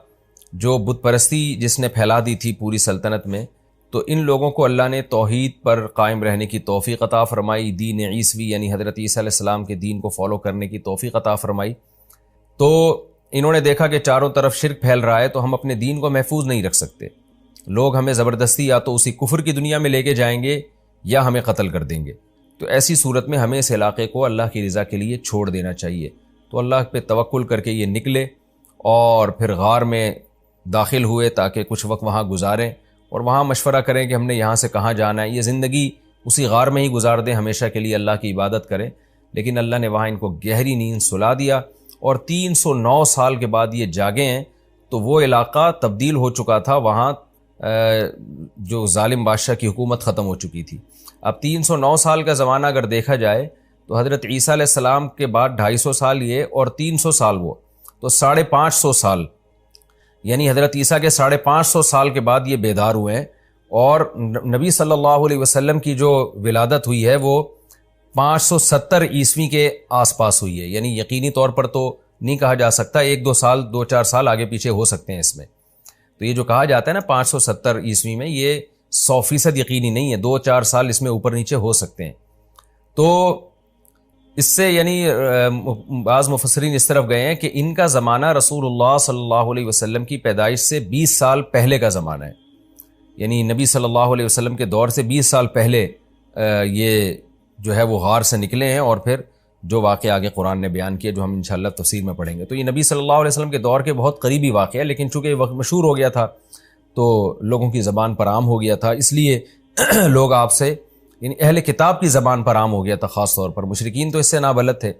Speaker 1: جو بت پرستی جس نے پھیلا دی تھی پوری سلطنت میں. تو ان لوگوں کو اللہ نے توحید پر قائم رہنے کی توفیق عطا فرمائی، دین عیسوی یعنی حضرت عیسیٰ علیہ السلام کے دین کو فالو کرنے کی توفیق عطا فرمائی. تو انہوں نے دیکھا کہ چاروں طرف شرک پھیل رہا ہے، تو ہم اپنے دین کو محفوظ نہیں رکھ سکتے. لوگ ہمیں زبردستی یا تو اسی کفر کی دنیا میں لے کے جائیں گے یا ہمیں قتل کر دیں گے. تو ایسی صورت میں ہمیں اس علاقے کو اللہ کی رضا کے لیے چھوڑ دینا چاہیے. تو اللہ پہ توکل کر کے یہ نکلے اور پھر غار میں داخل ہوئے تاکہ کچھ وقت وہاں گزاریں اور وہاں مشورہ کریں کہ ہم نے یہاں سے کہاں جانا ہے. یہ زندگی اسی غار میں ہی گزار دیں، ہمیشہ کے لیے اللہ کی عبادت کریں. لیکن اللہ نے وہاں ان کو گہری نیند سلا دیا، اور 309 سال کے بعد یہ جاگے ہیں. تو وہ علاقہ تبدیل ہو چکا تھا، وہاں جو ظالم بادشاہ کی حکومت ختم ہو چکی تھی. اب 309 سال کا زمانہ اگر دیکھا جائے تو حضرت عیسیٰ علیہ السلام کے بعد 250 سال یہ اور 300 سال وہ، تو 550 سال، یعنی حضرت عیسیٰ کے 550 سال کے بعد یہ بیدار ہوئے ہیں. اور نبی صلی اللہ علیہ وسلم کی جو ولادت ہوئی ہے وہ 570 عیسوی کے آس پاس ہوئی ہے. یعنی یقینی طور پر تو نہیں کہا جا سکتا، 2-4 سال آگے پیچھے ہو سکتے ہیں اس میں. تو یہ جو کہا جاتا ہے نا 570 عیسوی میں، یہ 100% یقینی نہیں ہے، 2-4 سال اس میں اوپر نیچے ہو سکتے ہیں. تو اس سے یعنی بعض مفسرین اس طرف گئے ہیں کہ ان کا زمانہ رسول اللہ صلی اللہ علیہ وسلم کی پیدائش سے 20 سال پہلے کا زمانہ ہے، یعنی نبی صلی اللہ علیہ وسلم کے دور سے 20 سال پہلے یہ جو ہے وہ غار سے نکلے ہیں، اور پھر جو واقعہ آگے قرآن نے بیان کیا جو ہم انشاءاللہ تفسیر میں پڑھیں گے، تو یہ نبی صلی اللہ علیہ وسلم کے دور کے بہت قریبی واقعہ ہے، لیکن چونکہ یہ وقت مشہور ہو گیا تھا تو لوگوں کی زبان پر عام ہو گیا تھا، اس لیے لوگ آپ سے یعنی اہل کتاب کی زبان پر عام ہو گیا تھا، خاص طور پر مشرکین تو اس سے نابلد تھے۔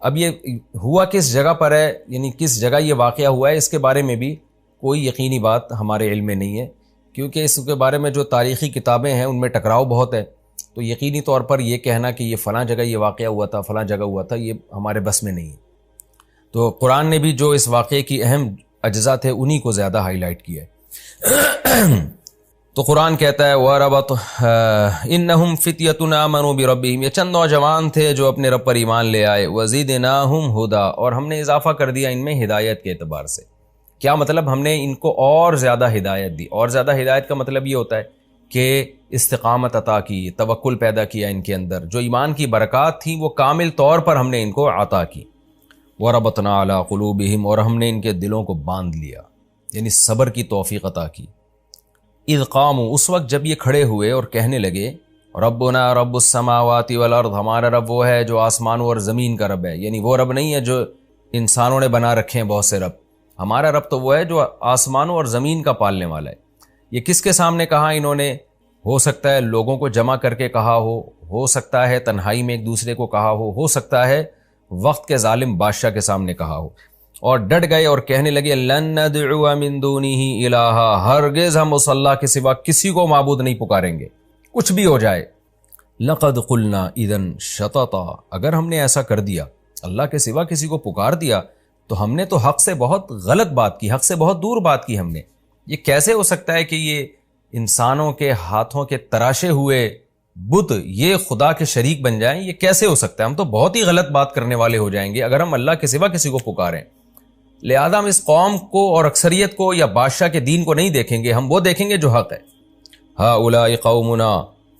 Speaker 1: اب یہ ہوا کس جگہ پر ہے، یعنی کس جگہ یہ واقعہ ہوا ہے، اس کے بارے میں بھی کوئی یقینی بات ہمارے علم میں نہیں ہے، کیونکہ اس کے بارے میں جو تاریخی کتابیں ہیں ان میں ٹکراؤ بہت ہے، تو یقینی طور پر یہ کہنا کہ یہ فلاں جگہ یہ واقعہ ہوا تھا، فلاں جگہ ہوا تھا، یہ ہمارے بس میں نہیں ہے۔ تو قرآن نے بھی جو اس واقعے کی اہم اجزاء تھے انہی کو زیادہ ہائی لائٹ کیا ہے۔ تو قرآن کہتا ہے وَرَبَطْ إِنَّهُمْ فِتْيَةٌ آمَنُوا بِرَبِّهِمْ، یہ چند نوجوان تھے جو اپنے رب پر ایمان لے آئے، وَزِدْنَاهُمْ هُدًى، اور ہم نے اضافہ کر دیا ان میں ہدایت کے اعتبار سے۔ کیا مطلب؟ ہم نے ان کو اور زیادہ ہدایت دی، اور زیادہ ہدایت کا مطلب یہ ہوتا ہے کہ استقامت عطا کی، توکل پیدا کیا ان کے اندر، جو ایمان کی برکات تھیں وہ کامل طور پر ہم نے ان کو عطا کی۔ وَرَبَطْنَا عَلَىٰ قُلُوبِهِمْ، اور ہم نے ان کے دلوں کو باندھ لیا، یعنی صبر کی توفیق عطا کی۔ اذ قاموا، اس وقت جب یہ کھڑے ہوئے اور کہنے لگے ربنا رب السماوات والارض، ہمارا رب وہ ہے جو آسمانوں اور زمین کا رب ہے، یعنی وہ رب نہیں ہے جو انسانوں نے بنا رکھے ہیں بہت سے رب، ہمارا رب تو وہ ہے جو آسمانوں اور زمین کا پالنے والا ہے۔ یہ کس کے سامنے کہا انہوں نے؟ ہو سکتا ہے لوگوں کو جمع کر کے کہا ہو سکتا ہے تنہائی میں ایک دوسرے کو کہا ہو سکتا ہے وقت کے ظالم بادشاہ کے سامنے کہا ہو، اور ڈٹ گئے اور کہنے لگے لن ندعو من دونہ الہا، ہرگز ہم اس اللہ کے سوا کسی کو معبود نہیں پکاریں گے، کچھ بھی ہو جائے۔ لقد قلنا اذا شططا، اگر ہم نے ایسا کر دیا، اللہ کے سوا کسی کو پکار دیا، تو ہم نے تو حق سے بہت غلط بات کی، حق سے بہت دور بات کی ہم نے۔ یہ کیسے ہو سکتا ہے کہ یہ انسانوں کے ہاتھوں کے تراشے ہوئے بت یہ خدا کے شریک بن جائیں؟ یہ کیسے ہو سکتا ہے؟ ہم تو بہت ہی غلط بات کرنے والے ہو جائیں گے اگر ہم اللہ کے سوا کسی کو پکاریں۔ لہذا ہم اس قوم کو اور اکثریت کو یا بادشاہ کے دین کو نہیں دیکھیں گے، ہم وہ دیکھیں گے جو حق ہے۔ ہؤلاء قومنا،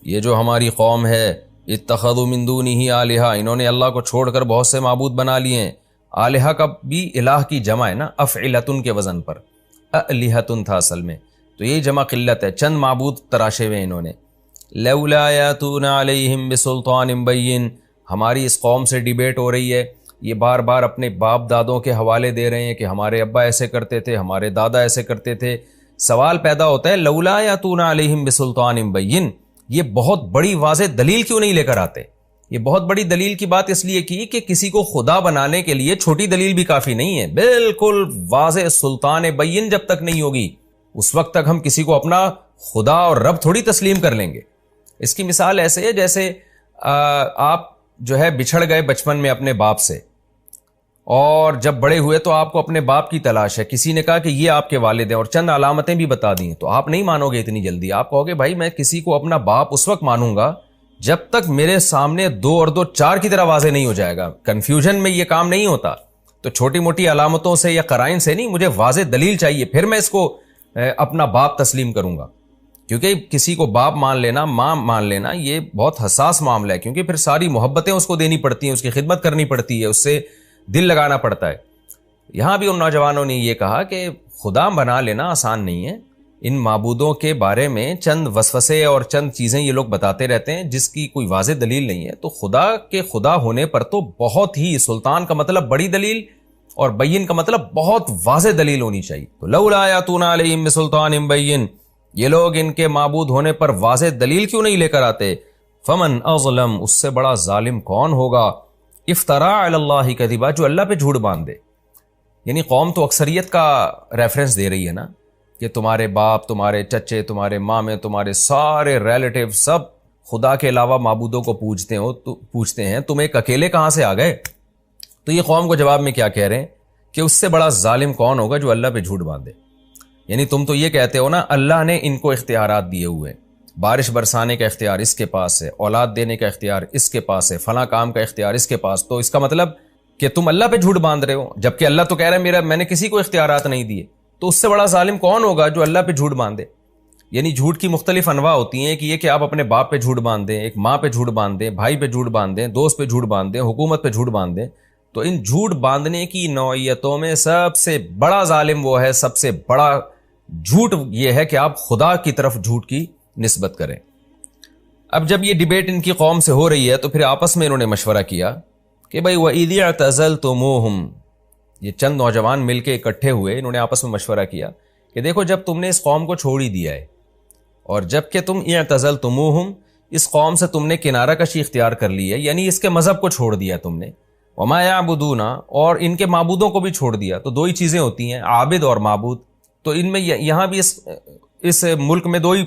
Speaker 1: یہ جو ہماری قوم ہے، اتخذوا من دونہ آلہہ، انہوں نے اللہ کو چھوڑ کر بہت سے معبود بنا لیے ہیں۔ آلہہ کا بھی الہ کی جمع ہے نا، افعلتن کے وزن پر، الہتن تھا اصل میں، تو یہی جمع قلت ہے، چند معبود تراشے ہوئے انہوں نے۔ لولا یاتون علیہم بسلطان بین، ہماری اس قوم سے ڈیبیٹ ہو رہی ہے، یہ بار بار اپنے باپ دادوں کے حوالے دے رہے ہیں کہ ہمارے ابا ایسے کرتے تھے، ہمارے دادا ایسے کرتے تھے۔ سوال پیدا ہوتا ہے لولا یاتون علیہم بسلطان بین، یہ بہت بڑی واضح دلیل کیوں نہیں لے کر آتے؟ یہ بہت بڑی دلیل کی بات اس لیے کی کہ کسی کو خدا بنانے کے لیے چھوٹی دلیل بھی کافی نہیں ہے، بالکل واضح سلطان بین جب تک نہیں ہوگی اس وقت تک ہم کسی کو اپنا خدا اور رب تھوڑی تسلیم کر لیں گے۔ اس کی مثال ایسے ہے جیسے آپ جو ہے بچھڑ گئے بچپن میں اپنے باپ سے، اور جب بڑے ہوئے تو آپ کو اپنے باپ کی تلاش ہے، کسی نے کہا کہ یہ آپ کے والد ہیں اور چند علامتیں بھی بتا دیں، تو آپ نہیں مانو گے اتنی جلدی، آپ کہو گے بھائی میں کسی کو اپنا باپ اس وقت مانوں گا جب تک میرے سامنے 2 اور 2 4 کی طرح واضح نہیں ہو جائے گا۔ کنفیوژن میں یہ کام نہیں ہوتا، تو چھوٹی موٹی علامتوں سے یا قرائن سے نہیں، مجھے واضح دلیل چاہیے، پھر میں اس کو اپنا باپ تسلیم کروں گا۔ کیونکہ کسی کو باپ مان لینا، ماں مان لینا، یہ بہت حساس معاملہ ہے، کیونکہ پھر ساری محبتیں اس کو دینی پڑتی ہیں، اس کی خدمت کرنی پڑتی ہے، اس سے دل لگانا پڑتا ہے۔ یہاں بھی ان نوجوانوں نے یہ کہا کہ خدا بنا لینا آسان نہیں ہے، ان معبودوں کے بارے میں چند وسوسے اور چند چیزیں یہ لوگ بتاتے رہتے ہیں جس کی کوئی واضح دلیل نہیں ہے، تو خدا کے خدا ہونے پر تو بہت ہی، سلطان کا مطلب بڑی دلیل اور بین کا مطلب بہت واضح دلیل ہونی چاہیے۔ تو لولا یاتون علیہم بسلطان بین، یہ لوگ ان کے معبود ہونے پر واضح دلیل کیوں نہیں لے کر آتے؟ فمن اظلم، اس سے بڑا ظالم کون ہوگا؟ افترا علی اللہ کذبا، جو اللہ پہ جھوٹ باندھ دے۔ یعنی قوم تو اکثریت کا ریفرنس دے رہی ہے نا، کہ تمہارے باپ، تمہارے چچے، تمہارے مامے، تمہارے سارے ریلیٹیو سب خدا کے علاوہ معبودوں کو پوجتے ہیں، تم ایک اکیلے کہاں سے آ گئے؟ تو یہ قوم کو جواب میں کیا کہہ رہے ہیں کہ اس سے بڑا ظالم کون ہوگا جو اللہ پہ جھوٹ باندھے۔ یعنی تم تو یہ کہتے ہو نا اللہ نے ان کو اختیارات دیے ہوئے، بارش برسانے کا اختیار اس کے پاس ہے، اولاد دینے کا اختیار اس کے پاس ہے، فلاں کام کا اختیار اس کے پاس، تو اس کا مطلب کہ تم اللہ پہ جھوٹ باندھ رہے ہو، جبکہ اللہ تو کہہ رہا ہے میں نے کسی کو اختیارات نہیں دیے۔ تو اس سے بڑا ظالم کون ہوگا جو اللہ پہ جھوٹ باندھے؟ یعنی جھوٹ کی مختلف انواع ہوتی ہیں، کہ یہ کہ آپ اپنے باپ پہ جھوٹ باندھ دیں، ایک ماں پہ جھوٹ باندھ دیں، بھائی پہ جھوٹ باندھ دیں، دوست پہ جھوٹ باندھ دیں، حکومت پہ جھوٹ باندھ دیں. تو ان جھوٹ باندھنے کی نوعیتوں میں سب سے بڑا ظالم وہ ہے، سب سے بڑا جھوٹ یہ ہے کہ آپ خدا کی طرف جھوٹ کی نسبت کریں. اب جب یہ ڈیبیٹ ان کی قوم سے ہو رہی ہے تو پھر آپس میں انہوں نے مشورہ کیا کہ بھائی وَإِذِ اعْتَزَلْتُمُوهُمْ، یہ چند نوجوان مل کے اکٹھے ہوئے، انہوں نے آپس میں مشورہ کیا کہ دیکھو جب تم نے اس قوم کو چھوڑ ہی دیا ہے، اور جب کہ تم اعتزلتموہم، اس قوم سے تم نے کنارہ کشی اختیار کر لی ہے، یعنی اس کے مذہب کو چھوڑ دیا تم نے، وما یعبدون، اور ان کے معبودوں کو بھی چھوڑ دیا. تو دو ہی چیزیں ہوتی ہیں، عابد اور معبود. تو ان میں یہاں بھی اس ملک میں دو ہی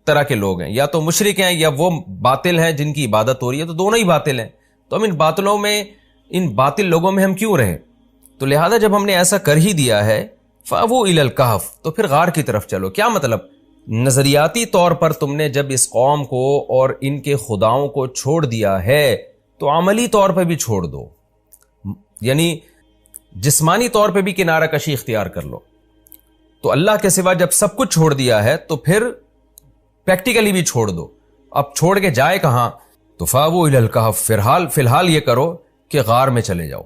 Speaker 1: طرح کے لوگ ہیں، یا تو مشرک ہیں یا وہ باطل ہیں جن کی عبادت ہو رہی ہے، تو دونوں ہی باطل ہیں. تو ہم ان باطلوں میں، ان باطل لوگوں میں ہم کیوں رہیں؟ تو لہذا جب ہم نے ایسا کر ہی دیا ہے فَأَوُوا إِلَى الْكَهْفِ، تو پھر غار کی طرف چلو. کیا مطلب؟ نظریاتی طور پر تم نے جب اس قوم کو اور ان کے خداؤں کو چھوڑ دیا ہے تو عملی طور پہ بھی چھوڑ دو، یعنی جسمانی طور پہ بھی کنارہ کشی اختیار کر لو. تو اللہ کے سوا جب سب کچھ چھوڑ دیا ہے تو پھر پریکٹیکلی بھی چھوڑ دو. اب چھوڑ کے جائے کہاں؟ تو فَأَوُوا إِلَى الْكَهْفِ، فی الحال یہ کرو کہ غار میں چلے جاؤ،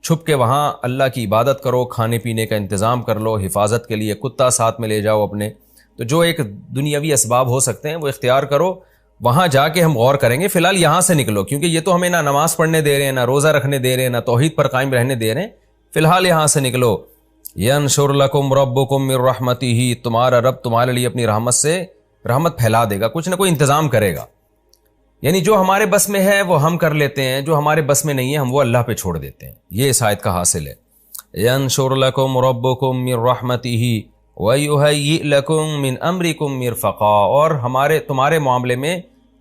Speaker 1: چھپ کے وہاں اللہ کی عبادت کرو، کھانے پینے کا انتظام کر لو، حفاظت کے لیے کتا ساتھ میں لے جاؤ اپنے. تو جو ایک دنیاوی اسباب ہو سکتے ہیں وہ اختیار کرو، وہاں جا کے ہم غور کریں گے. فی الحال یہاں سے نکلو، کیونکہ یہ تو ہمیں نہ نماز پڑھنے دے رہے ہیں، نہ روزہ رکھنے دے رہے ہیں، نہ توحید پر قائم رہنے دے رہے ہیں. فی الحال یہاں سے نکلو. ینشر لکم ربکم من رحمتہ، تمہارا رب تمہارے لیے اپنی رحمت سے رحمت پھیلا دے گا، کچھ نہ کوئی انتظام کرے گا. یعنی جو ہمارے بس میں ہے وہ ہم کر لیتے ہیں، جو ہمارے بس میں نہیں ہے ہم وہ اللہ پہ چھوڑ دیتے ہیں. یہ اس آیت کا حاصل ہے. ینشر لکم ربکم من رحمتہ وَيُهَيِّئْ لَكُم مِّنْ أَمْرِكُم مِّرْفَقًا، اور تمہارے معاملے میں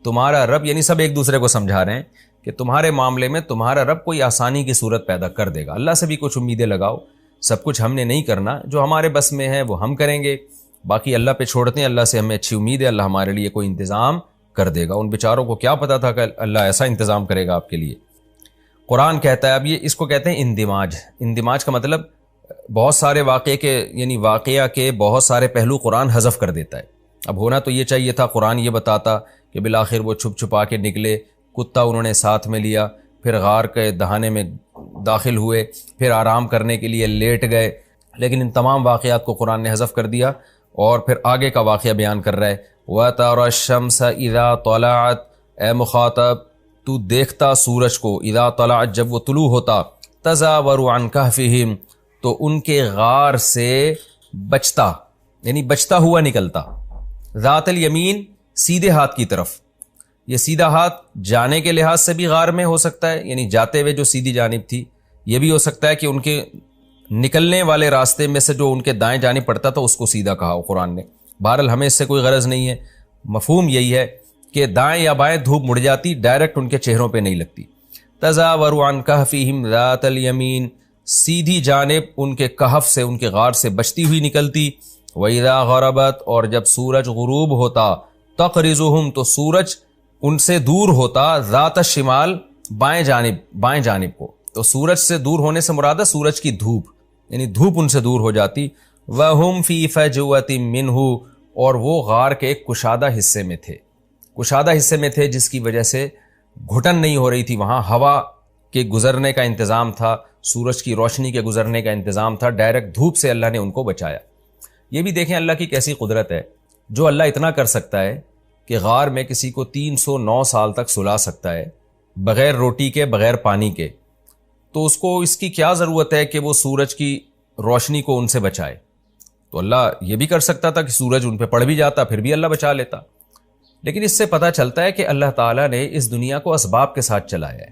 Speaker 1: تمہارا رب، یعنی سب ایک دوسرے کو سمجھا رہے ہیں کہ تمہارے معاملے میں تمہارا رب کوئی آسانی کی صورت پیدا کر دے گا. اللہ سے بھی کچھ امیدیں لگاؤ، سب کچھ ہم نے نہیں کرنا، جو ہمارے بس میں ہے وہ ہم کریں گے، باقی اللہ پہ چھوڑتے ہیں. اللہ سے ہمیں اچھی امید ہے، اللہ ہمارے لیے کوئی انتظام کر دے گا. ان بیچاروں کو کیا پتا تھا کہ اللہ ایسا انتظام کرے گا آپ کے لیے. قرآن کہتا ہے، اب یہ اس کو کہتے ہیں اندماج. اندماج کا مطلب بہت سارے واقعہ کے بہت سارے پہلو قرآن حذف کر دیتا ہے. اب ہونا تو یہ چاہیے تھا، قرآن یہ بتاتا کہ بالآخر وہ چھپ چھپا کے نکلے، کتا انہوں نے ساتھ میں لیا، پھر غار کے دہانے میں داخل ہوئے، پھر آرام کرنے کے لیے لیٹ گئے. لیکن ان تمام واقعات کو قرآن نے حذف کر دیا اور پھر آگے کا واقعہ بیان کر رہا ہے. وَتَرَى الشَّمْسَ إِذَا طَلَعَتْ، اے مخاطب تو دیکھتا سورج کو، اذا طلعت جب وہ طلوع ہوتا، تزاور عن کہفہم تو ان کے غار سے بچتا، یعنی بچتا ہوا نکلتا. ذات الیمین سیدھے ہاتھ کی طرف. یہ سیدھا ہاتھ جانے کے لحاظ سے بھی غار میں ہو سکتا ہے، یعنی جاتے ہوئے جو سیدھی جانب تھی. یہ بھی ہو سکتا ہے کہ ان کے نکلنے والے راستے میں سے جو ان کے دائیں جانب پڑتا تھا اس کو سیدھا کہا قرآن نے. بہرحال ہمیں اس سے کوئی غرض نہیں ہے، مفہوم یہی ہے کہ دائیں یا بائیں دھوپ مڑ جاتی، ڈائریکٹ ان کے چہروں پہ نہیں لگتی. تزاور عن کہفہم ذات الیمین، سیدھی جانب ان کے کہف سے، ان کے غار سے بچتی ہوئی نکلتی. وَإِذَا غَرَبَتْ، اور جب سورج غروب ہوتا، تقرضہم تو سورج ان سے دور ہوتا، ذات الشمال بائیں جانب کو. تو سورج سے دور ہونے سے مراد ہے سورج کی دھوپ، یعنی دھوپ ان سے دور ہو جاتی. وَهُمْ فِي فَجْوَةٍ مِّنْهُ، اور وہ غار کے ایک کشادہ حصے میں تھے جس کی وجہ سے گھٹن نہیں ہو رہی تھی. وہاں ہوا کے گزرنے کا انتظام تھا، سورج کی روشنی کے گزرنے کا انتظام تھا، ڈائریکٹ دھوپ سے اللہ نے ان کو بچایا. یہ بھی دیکھیں اللہ کی کیسی قدرت ہے. جو اللہ اتنا کر سکتا ہے کہ غار میں کسی کو 309 سال تک سلا سکتا ہے بغیر روٹی کے، بغیر پانی کے، تو اس کو اس کی کیا ضرورت ہے کہ وہ سورج کی روشنی کو ان سے بچائے؟ تو اللہ یہ بھی کر سکتا تھا کہ سورج ان پہ پڑ بھی جاتا، پھر بھی اللہ بچا لیتا. لیکن اس سے پتہ چلتا ہے کہ اللہ تعالیٰ نے اس دنیا کو اسباب کے ساتھ چلایا ہے.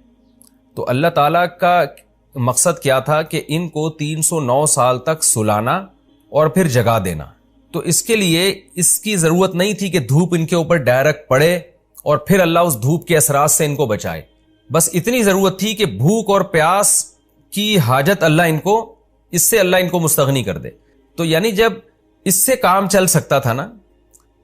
Speaker 1: تو اللہ تعالیٰ کا مقصد کیا تھا کہ ان کو 309 سال تک سلانا اور پھر جگا دینا. تو اس کے لیے اس کی ضرورت نہیں تھی کہ دھوپ ان کے اوپر ڈائریکٹ پڑے اور پھر اللہ اس دھوپ کے اثرات سے ان کو بچائے. بس اتنی ضرورت تھی کہ بھوک اور پیاس کی حاجت اس سے اللہ ان کو مستغنی کر دے. تو یعنی جب اس سے کام چل سکتا تھا نا،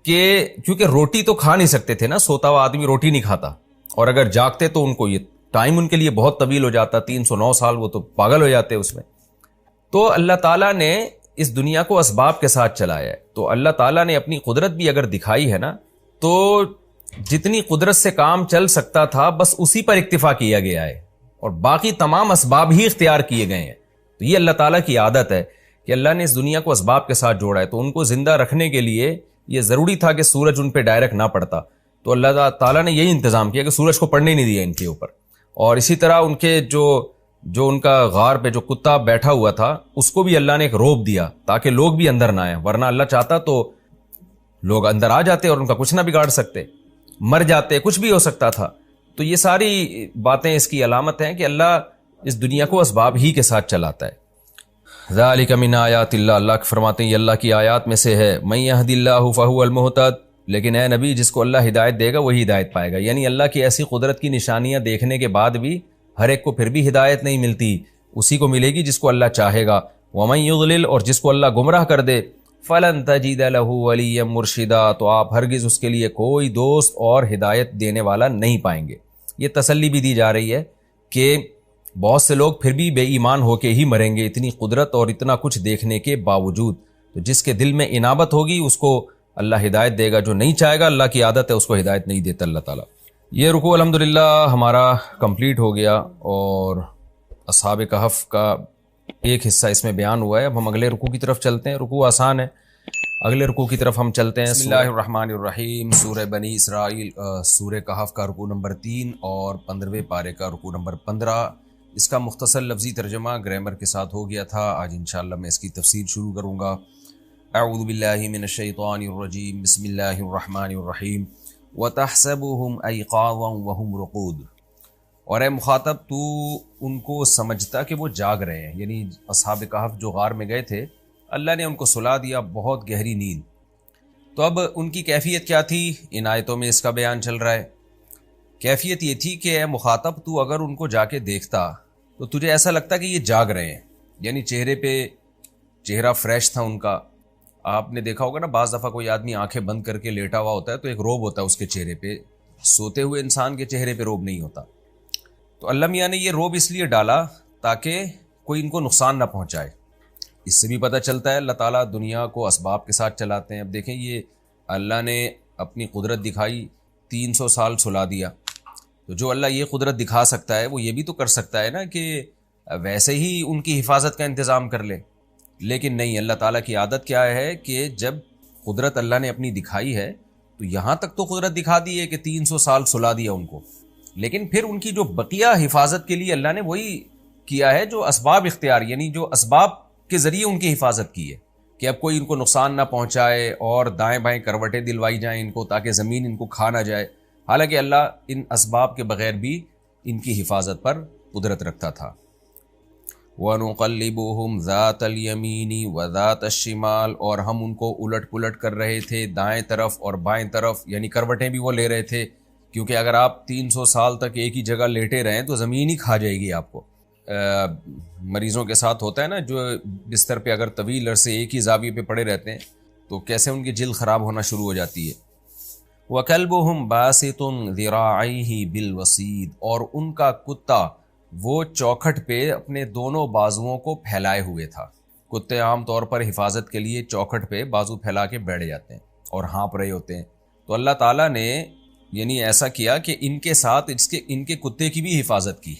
Speaker 1: کہ کیونکہ روٹی تو کھا نہیں سکتے تھے نا، سوتا ہوا آدمی روٹی نہیں کھاتا، اور اگر جاگتے تو ان کو یہ ٹائم ان کے لیے بہت طویل ہو جاتا، 309 سال وہ تو پاگل ہو جاتے اس میں. تو اللہ تعالیٰ نے اس دنیا کو اسباب کے ساتھ چلایا ہے، تو اللہ تعالیٰ نے اپنی قدرت بھی اگر دکھائی ہے نا، تو جتنی قدرت سے کام چل سکتا تھا بس اسی پر اکتفا کیا گیا ہے، اور باقی تمام اسباب ہی اختیار کیے گئے ہیں۔ تو یہ اللہ تعالیٰ کی عادت ہے کہ اللہ نے اس دنیا کو اسباب کے ساتھ جوڑا ہے، تو ان کو زندہ رکھنے کے لیے یہ ضروری تھا کہ سورج ان پہ ڈائریکٹ نہ پڑتا، تو اللہ تعالیٰ نے یہی انتظام کیا کہ سورج کو پڑنے نہیں دیا ان کے اوپر۔ اور اسی طرح ان کے جو ان کا غار پہ جو کتا بیٹھا ہوا تھا اس کو بھی اللہ نے ایک روب دیا تاکہ لوگ بھی اندر نہ آئیں، ورنہ اللہ چاہتا تو لوگ اندر آ جاتے اور ان کا کچھ نہ بگاڑ سکتے، مر جاتے، کچھ بھی ہو سکتا تھا۔ تو یہ ساری باتیں اس کی علامت ہیں کہ اللہ اس دنیا کو اسباب ہی کے ساتھ چلاتا ہے۔ ذالک من آیات اللہ، اللہ فرماتے ہیں یہ اللہ کی آیات میں سے ہے۔ من یہد اللہ فہو المہتد، لیکن اے نبی جس کو اللہ ہدایت دے گا وہی ہدایت پائے گا، یعنی اللہ کی ایسی قدرت کی نشانیاں دیکھنے کے بعد بھی ہر ایک کو پھر بھی ہدایت نہیں ملتی، اسی کو ملے گی جس کو اللہ چاہے گا۔ ومن یضلل، اور جس کو اللہ گمراہ کر دے، فلن تجد له ولیا مرشدا، تو آپ ہرگز اس کے لیے کوئی دوست اور ہدایت دینے والا نہیں پائیں گے۔ یہ تسلی بھی دی جا رہی ہے کہ بہت سے لوگ پھر بھی بے ایمان ہو کے ہی مریں گے، اتنی قدرت اور اتنا کچھ دیکھنے کے باوجود۔ تو جس کے دل میں انابت ہوگی اس کو اللہ ہدایت دے گا، جو نہیں چاہے گا، اللہ کی عادت ہے اس کو ہدایت نہیں دیتا اللہ تعالیٰ۔ یہ رکوع الحمدللہ ہمارا کمپلیٹ ہو گیا، اور اصحاب کہف کا ایک حصہ اس میں بیان ہوا ہے۔ اب ہم اگلے رکوع کی طرف چلتے ہیں۔ رکوع آسان ہے، اگلے رکوع کی طرف ہم چلتے ہیں۔ بسم اللہ الرحمن الرحیم، سورہ بنی اسرائیل، سورہ کہف کا رکوع نمبر 3 اور 15ویں پارے کا رکوع نمبر 15۔ اس کا مختصر لفظی ترجمہ گرامر کے ساتھ ہو گیا تھا، آج انشاءاللہ میں اس کی تفسیر شروع کروں گا۔ اعوذ باللہ من الشیطان الرجیم، بسم اللہ الرحمن الرحیم۔ وَتَحْسَبُهُمْ أَيْقَاظًا وَهُمْ رُقُودٌ، اور اے مخاطب تو ان کو سمجھتا کہ وہ جاگ رہے ہیں، یعنی اصحاب کہف جو غار میں گئے تھے اللہ نے ان کو سلا دیا بہت گہری نیند۔ تو اب ان کی کیفیت کیا تھی، ان آیتوں میں اس کا بیان چل رہا ہے۔ کیفیت یہ تھی کہ اے مخاطب تو اگر ان کو جا کے دیکھتا تو تجھے ایسا لگتا کہ یہ جاگ رہے ہیں، یعنی چہرے پہ چہرہ فریش تھا ان کا۔ آپ نے دیکھا ہوگا نا، بعض دفعہ کوئی آدمی آنکھیں بند کر کے لیٹا ہوا ہوتا ہے تو ایک روب ہوتا ہے اس کے چہرے پہ، سوتے ہوئے انسان کے چہرے پہ روب نہیں ہوتا۔ تو اللہ میاں نے یہ روب اس لیے ڈالا تاکہ کوئی ان کو نقصان نہ پہنچائے۔ اس سے بھی پتہ چلتا ہے اللہ تعالیٰ دنیا کو اسباب کے ساتھ چلاتے ہیں۔ اب دیکھیں یہ اللہ نے اپنی قدرت دکھائی، 300 سال سلا دیا، تو جو اللہ یہ قدرت دکھا سکتا ہے وہ یہ بھی تو کر سکتا ہے نا کہ ویسے ہی ان کی حفاظت کا انتظام کر لے، لیکن نہیں، اللہ تعالیٰ کی عادت کیا ہے کہ جب قدرت اللہ نے اپنی دکھائی ہے تو یہاں تک تو قدرت دکھا دی ہے کہ 300 سال سلا دیا ان کو، لیکن پھر ان کی جو بقیہ حفاظت کے لیے اللہ نے وہی کیا ہے جو اسباب اختیار، یعنی جو اسباب کے ذریعے ان کی حفاظت کی ہے کہ اب کوئی ان کو نقصان نہ پہنچائے، اور دائیں بائیں کروٹیں دلوائی جائیں ان کو تاکہ زمین ان کو کھا نہ جائے، حالانکہ اللہ ان اسباب کے بغیر بھی ان کی حفاظت پر قدرت رکھتا تھا۔ وَنُقَلِّبُهُمْ ذَاتَ الْيَمِينِ وَذَاتَ الشِّمَالِ، اور ہم ان کو الٹ پلٹ کر رہے تھے دائیں طرف اور بائیں طرف، یعنی کروٹیں بھی وہ لے رہے تھے، کیونکہ اگر آپ 300 سال تک ایک ہی جگہ لیٹے رہیں تو زمین ہی کھا جائے گی آپ کو۔ مریضوں کے ساتھ ہوتا ہے نا، جو بستر پہ اگر طویل عرصے ایک ہی زاویے پہ پڑے رہتے ہیں تو کیسے ان کی جلد خراب ہونا شروع ہو جاتی ہے۔ وَكَلْبُهُمْ بَاسِطٌ ذِرَاعَيْهِ بِالْوَسِيدِ، اور ان کا کتا وہ چوکھٹ پہ اپنے دونوں بازوؤں کو پھیلائے ہوئے تھا۔ کتے عام طور پر حفاظت کے لیے چوکھٹ پہ بازو پھیلا کے بیٹھ جاتے ہیں اور ہانپ رہے ہوتے ہیں، تو اللہ تعالیٰ نے یعنی ایسا کیا کہ ان کے ساتھ ان کے کتے کی بھی حفاظت کی۔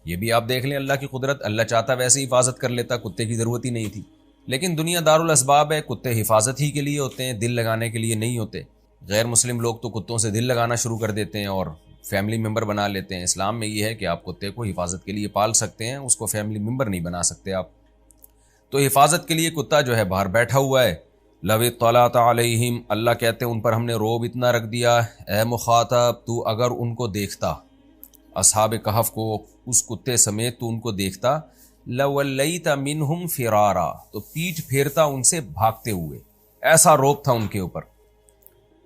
Speaker 1: یہ بھی آپ دیکھ لیں اللہ کی قدرت، اللہ چاہتا ویسے ہی حفاظت کر لیتا، کتے کی ضرورت ہی نہیں تھی، لیکن دنیا دارالاسباب ہے، کتے حفاظت ہی کے لیے ہوتے ہیں، دل لگانے کے لیے نہیں ہوتے۔ غیر مسلم لوگ تو کتوں سے دل لگانا شروع کر دیتے ہیں اور فیملی ممبر بنا لیتے ہیں۔ اسلام میں یہ ہے کہ آپ کتے کو حفاظت کے لیے پال سکتے ہیں، اس کو فیملی ممبر نہیں بنا سکتے آپ۔ تو حفاظت کے لیے کتا جو ہے باہر بیٹھا ہوا ہے۔ لَوِ اطَّلَعْتَ عَلَيْهِمْ، اللہ کہتے ہیں ان پر ہم نے روب اتنا رکھ دیا، اے مخاطب تو اگر ان کو دیکھتا، اصحاب کہف کو اس کتے سمیت تو ان کو دیکھتا، لَوَلَّيْتَ مِنْهُمْ فِرَارًا، تو پیٹھ پھیرتا ان سے بھاگتے ہوئے، ایسا روب تھا ان کے اوپر۔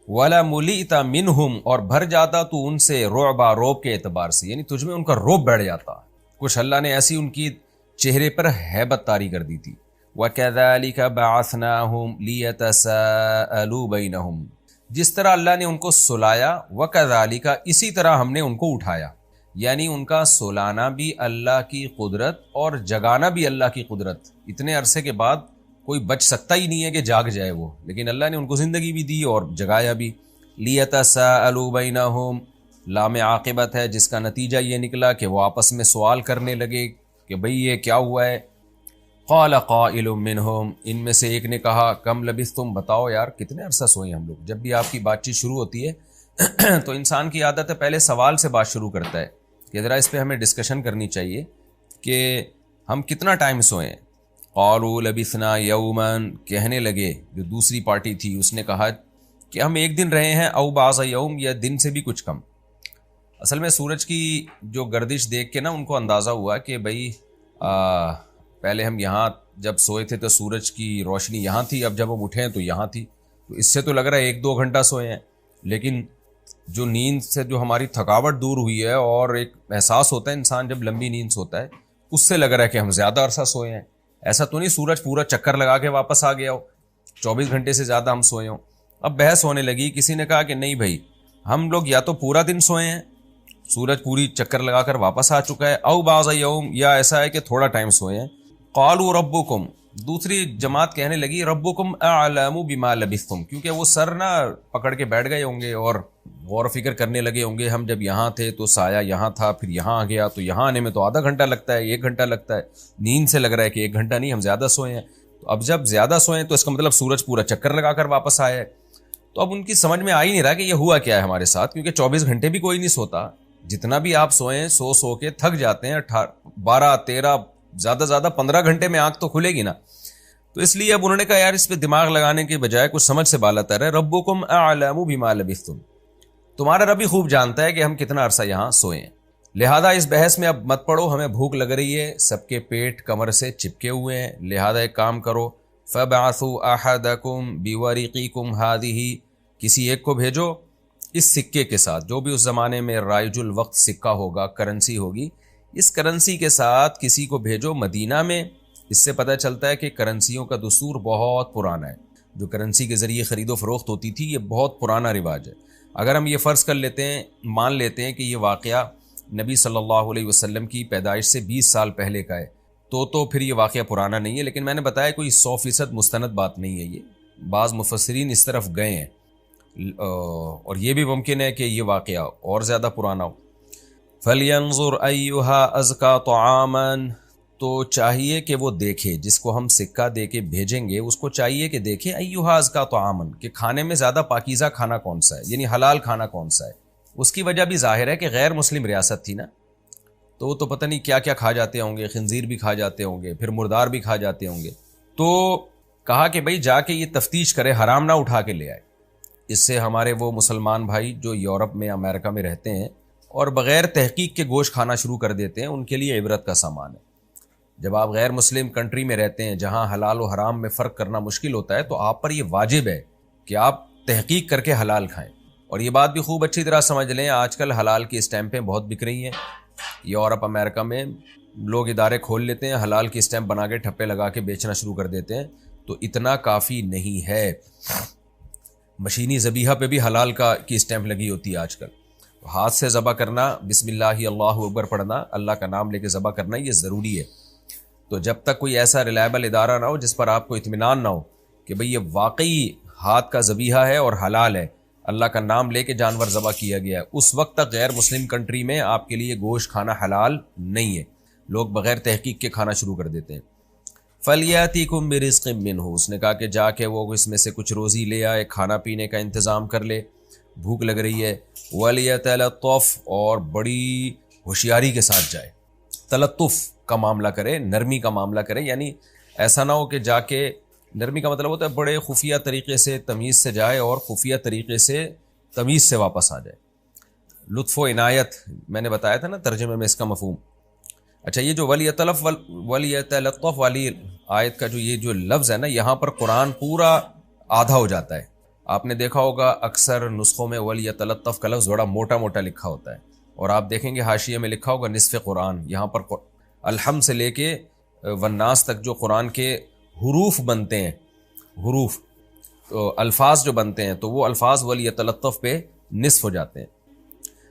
Speaker 1: وَلَمُلِئْتَ مِنْهُمْ، اور بھر جاتا تو ان سے رعبا، روب کے اعتبار سے، یعنی تجھ میں ان کا روب بیٹھ جاتا۔ کچھ اللہ نے ایسی ان کی چہرے پر ہیبت طاری کر دی تھی۔ وَكَذَلِكَ بَعَثْنَاهُمْ لِيَتَسَاءَلُوا بَيْنَهُمْ، جس طرح اللہ نے ان کو سلایا، وَكَذَلِكَ، اسی طرح ہم نے ان کو اٹھایا، یعنی ان کا سلانا بھی اللہ کی قدرت اور جگانا بھی اللہ کی قدرت۔ اتنے عرصے کے بعد کوئی بچ سکتا ہی نہیں ہے کہ جاگ جائے وہ، لیکن اللہ نے ان کو زندگی بھی دی اور جگایا بھی۔ لیتساءلوا بینہم، لام عاقبت ہے جس کا نتیجہ یہ نکلا کہ وہ آپس میں سوال کرنے لگے کہ بھئی یہ کیا ہوا ہے۔ قال قائل منہم، ان میں سے ایک نے کہا کم لبثتم، بتاؤ یار کتنے عرصہ سوئے ہم لوگ۔ جب بھی آپ کی بات چیت شروع ہوتی ہے تو انسان کی عادت ہے پہلے سوال سے بات شروع کرتا ہے کہ ذرا اس پہ ہمیں ڈسکشن کرنی چاہیے کہ ہم کتنا ٹائم سوئے ہیں۔ قالوا لبثنا یوما، کہنے لگے جو دوسری پارٹی تھی اس نے کہا کہ ہم ایک دن رہے ہیں، او بعض یوم، یا دن سے بھی کچھ کم۔ اصل میں سورج کی جو گردش دیکھ کے نا ان کو اندازہ ہوا کہ بھئی پہلے ہم یہاں جب سوئے تھے تو سورج کی روشنی یہاں تھی، اب جب ہم اٹھے ہیں تو یہاں تھی، تو اس سے تو لگ رہا ہے 1-2 گھنٹہ سوئے ہیں، لیکن جو نیند سے جو ہماری تھکاوٹ دور ہوئی ہے اور ایک احساس ہوتا ہے انسان جب لمبی نیند سوتا ہے، اس سے لگ رہا ہے کہ ہم زیادہ عرصہ سوئے ہیں۔ ایسا تو نہیں سورج پورا چکر لگا کے واپس آ گیا ہو، 24 گھنٹے سے زیادہ ہم سوئے ہوں۔ اب بحث ہونے لگی، کسی نے کہا کہ نہیں بھائی ہم لوگ یا تو پورا دن سوئے ہیں، سورج پوری چکر لگا کر واپس آ چکا ہے، او بعض یوم، یا ایسا ہے کہ تھوڑا ٹائم سوئے ہیں۔ قالوا ربکم، دوسری جماعت کہنے لگی ربکم اعلم بما لبثتم، کیونکہ وہ سر نہ پکڑ کے بیٹھ گئے ہوں گے اور غور و فکر کرنے لگے ہوں گے، ہم جب یہاں تھے تو سایہ یہاں تھا، پھر یہاں آ گیا تو یہاں آنے میں تو آدھا گھنٹہ لگتا ہے، 1 گھنٹہ لگتا ہے، نیند سے لگ رہا ہے کہ 1 گھنٹہ نہیں ہم زیادہ سوئے ہیں۔ تو اب جب زیادہ سوئے ہیں تو اس کا مطلب سورج پورا چکر لگا کر واپس آیا ہے۔ تو اب ان کی سمجھ میں آ ہی نہیں رہا کہ یہ ہوا کیا ہے ہمارے ساتھ، کیونکہ 24 گھنٹے بھی کوئی نہیں سوتا، جتنا بھی آپ سوئیں سو کے تھک جاتے ہیں، 12 13 زیادہ 15 گھنٹے میں آنکھ تو کھلے گی نا۔ تو اس لیے اب انہوں نے کہا یار اس پہ دماغ لگانے کے بجائے کچھ سمجھ سے بالا تر ہے، ربکم اعلم بما لبثتم، تمہارا رب ہی خوب جانتا ہے کہ ہم کتنا عرصہ یہاں سوئے ہیں، لہذا اس بحث میں اب مت پڑو، ہمیں بھوک لگ رہی ہے، سب کے پیٹ کمر سے چپکے ہوئے ہیں، لہذا ایک کام کرو، فبعثوا احدکم بورقکم ہذہ، کسی ایک کو بھیجو اس سکے کے ساتھ، جو بھی اس زمانے میں رائج الوقت سکہ ہوگا، کرنسی ہوگی، اس کرنسی کے ساتھ کسی کو بھیجو مدینہ میں۔ اس سے پتہ چلتا ہے کہ کرنسیوں کا دستور بہت پرانا ہے، جو کرنسی کے ذریعے خرید و فروخت ہوتی تھی یہ بہت پرانا رواج ہے۔ اگر ہم یہ فرض کر لیتے ہیں، مان لیتے ہیں کہ یہ واقعہ نبی صلی اللہ علیہ وسلم کی پیدائش سے 20 سال پہلے کا ہے، تو پھر یہ واقعہ پرانا نہیں ہے، لیکن میں نے بتایا کوئی 100% مستند بات نہیں ہے، یہ بعض مفسرین اس طرف گئے ہیں، اور یہ بھی ممکن ہے کہ یہ واقعہ اور زیادہ پرانا ہو۔ فَلْيَنظُرْ أَيُّهَا أَزْكَى طَعَامًا، تو چاہیے کہ وہ دیکھے، جس کو ہم سکہ دے کے بھیجیں گے اس کو چاہیے کہ دیکھے أَيُّهَا أَزْكَى طَعَامًا، کہ کھانے میں زیادہ پاکیزہ کھانا کون سا ہے، یعنی حلال کھانا کون سا ہے۔ اس کی وجہ بھی ظاہر ہے کہ غیر مسلم ریاست تھی نا، تو وہ تو پتہ نہیں کیا کیا کھا جاتے ہوں گے، خنزیر بھی کھا جاتے ہوں گے، پھر مردار بھی کھا جاتے ہوں گے۔ تو کہا کہ بھئی جا کے یہ تفتیش کرے، حرام نہ اٹھا کے لے آئے۔ اس سے ہمارے وہ مسلمان بھائی جو یورپ میں امریکہ میں رہتے ہیں اور بغیر تحقیق کے گوشت کھانا شروع کر دیتے ہیں، ان کے لیے عبرت کا سامان ہے۔ جب آپ غیر مسلم کنٹری میں رہتے ہیں جہاں حلال و حرام میں فرق کرنا مشکل ہوتا ہے، تو آپ پر یہ واجب ہے کہ آپ تحقیق کر کے حلال کھائیں۔ اور یہ بات بھی خوب اچھی طرح سمجھ لیں، آج کل حلال کی اسٹیمپیں بہت بک رہی ہیں، یورپ امریکہ میں لوگ ادارے کھول لیتے ہیں، حلال کی اسٹیمپ بنا کے ٹھپے لگا کے بیچنا شروع کر دیتے ہیں۔ تو اتنا کافی نہیں ہے، مشینی ذبیحہ پہ بھی حلال کی اسٹیمپ لگی ہوتی ہے آج کل۔ ہاتھ سے ذبح کرنا، بسم اللہ اللہ اکبر پڑھنا، اللہ کا نام لے کے ذبح کرنا، یہ ضروری ہے۔ تو جب تک کوئی ایسا ریلائبل ادارہ نہ ہو جس پر آپ کو اطمینان نہ ہو کہ بھئی یہ واقعی ہاتھ کا ذبیحہ ہے اور حلال ہے، اللہ کا نام لے کے جانور ذبح کیا گیا ہے، اس وقت تک غیر مسلم کنٹری میں آپ کے لیے گوشت کھانا حلال نہیں ہے۔ لوگ بغیر تحقیق کے کھانا شروع کر دیتے ہیں۔ فَلْيَأْتِكُمْ بِرِزْقٍ مِّنْهُ، اس نے کہا کہ جا کے وہ اس میں سے کچھ روزی لے آئے، کھانا پینے کا انتظام کر لے، بھوک لگ رہی ہے۔ وَلْيَتَلَطَّفْ، اور بڑی ہوشیاری کے ساتھ جائے، تلطف کا معاملہ کرے، نرمی کا معاملہ کرے، یعنی ایسا نہ ہو کہ جا کے، نرمی کا مطلب ہوتا ہے بڑے خفیہ طریقے سے تمیز سے جائے اور خفیہ طریقے سے تمیز سے واپس آ جائے۔ لطف و عنایت میں نے بتایا تھا نا ترجمے میں اس کا مفہوم۔ اچھا، یہ جو ولیتلطف والی آیت کا جو لفظ ہے نا، یہاں پر قرآن پورا آدھا ہو جاتا ہے۔ آپ نے دیکھا ہوگا اکثر نسخوں میں ولیتلطف کا لفظ بڑا موٹا موٹا لکھا ہوتا ہے، اور آپ دیکھیں گے حاشیے میں لکھا ہوگا نصف قرآن۔ یہاں پر الحمد سے لے کے والناس تک جو قرآن کے حروف بنتے ہیں، حروف تو الفاظ جو بنتے ہیں، تو وہ الفاظ ولیتلطف پہ نصف ہو جاتے ہیں۔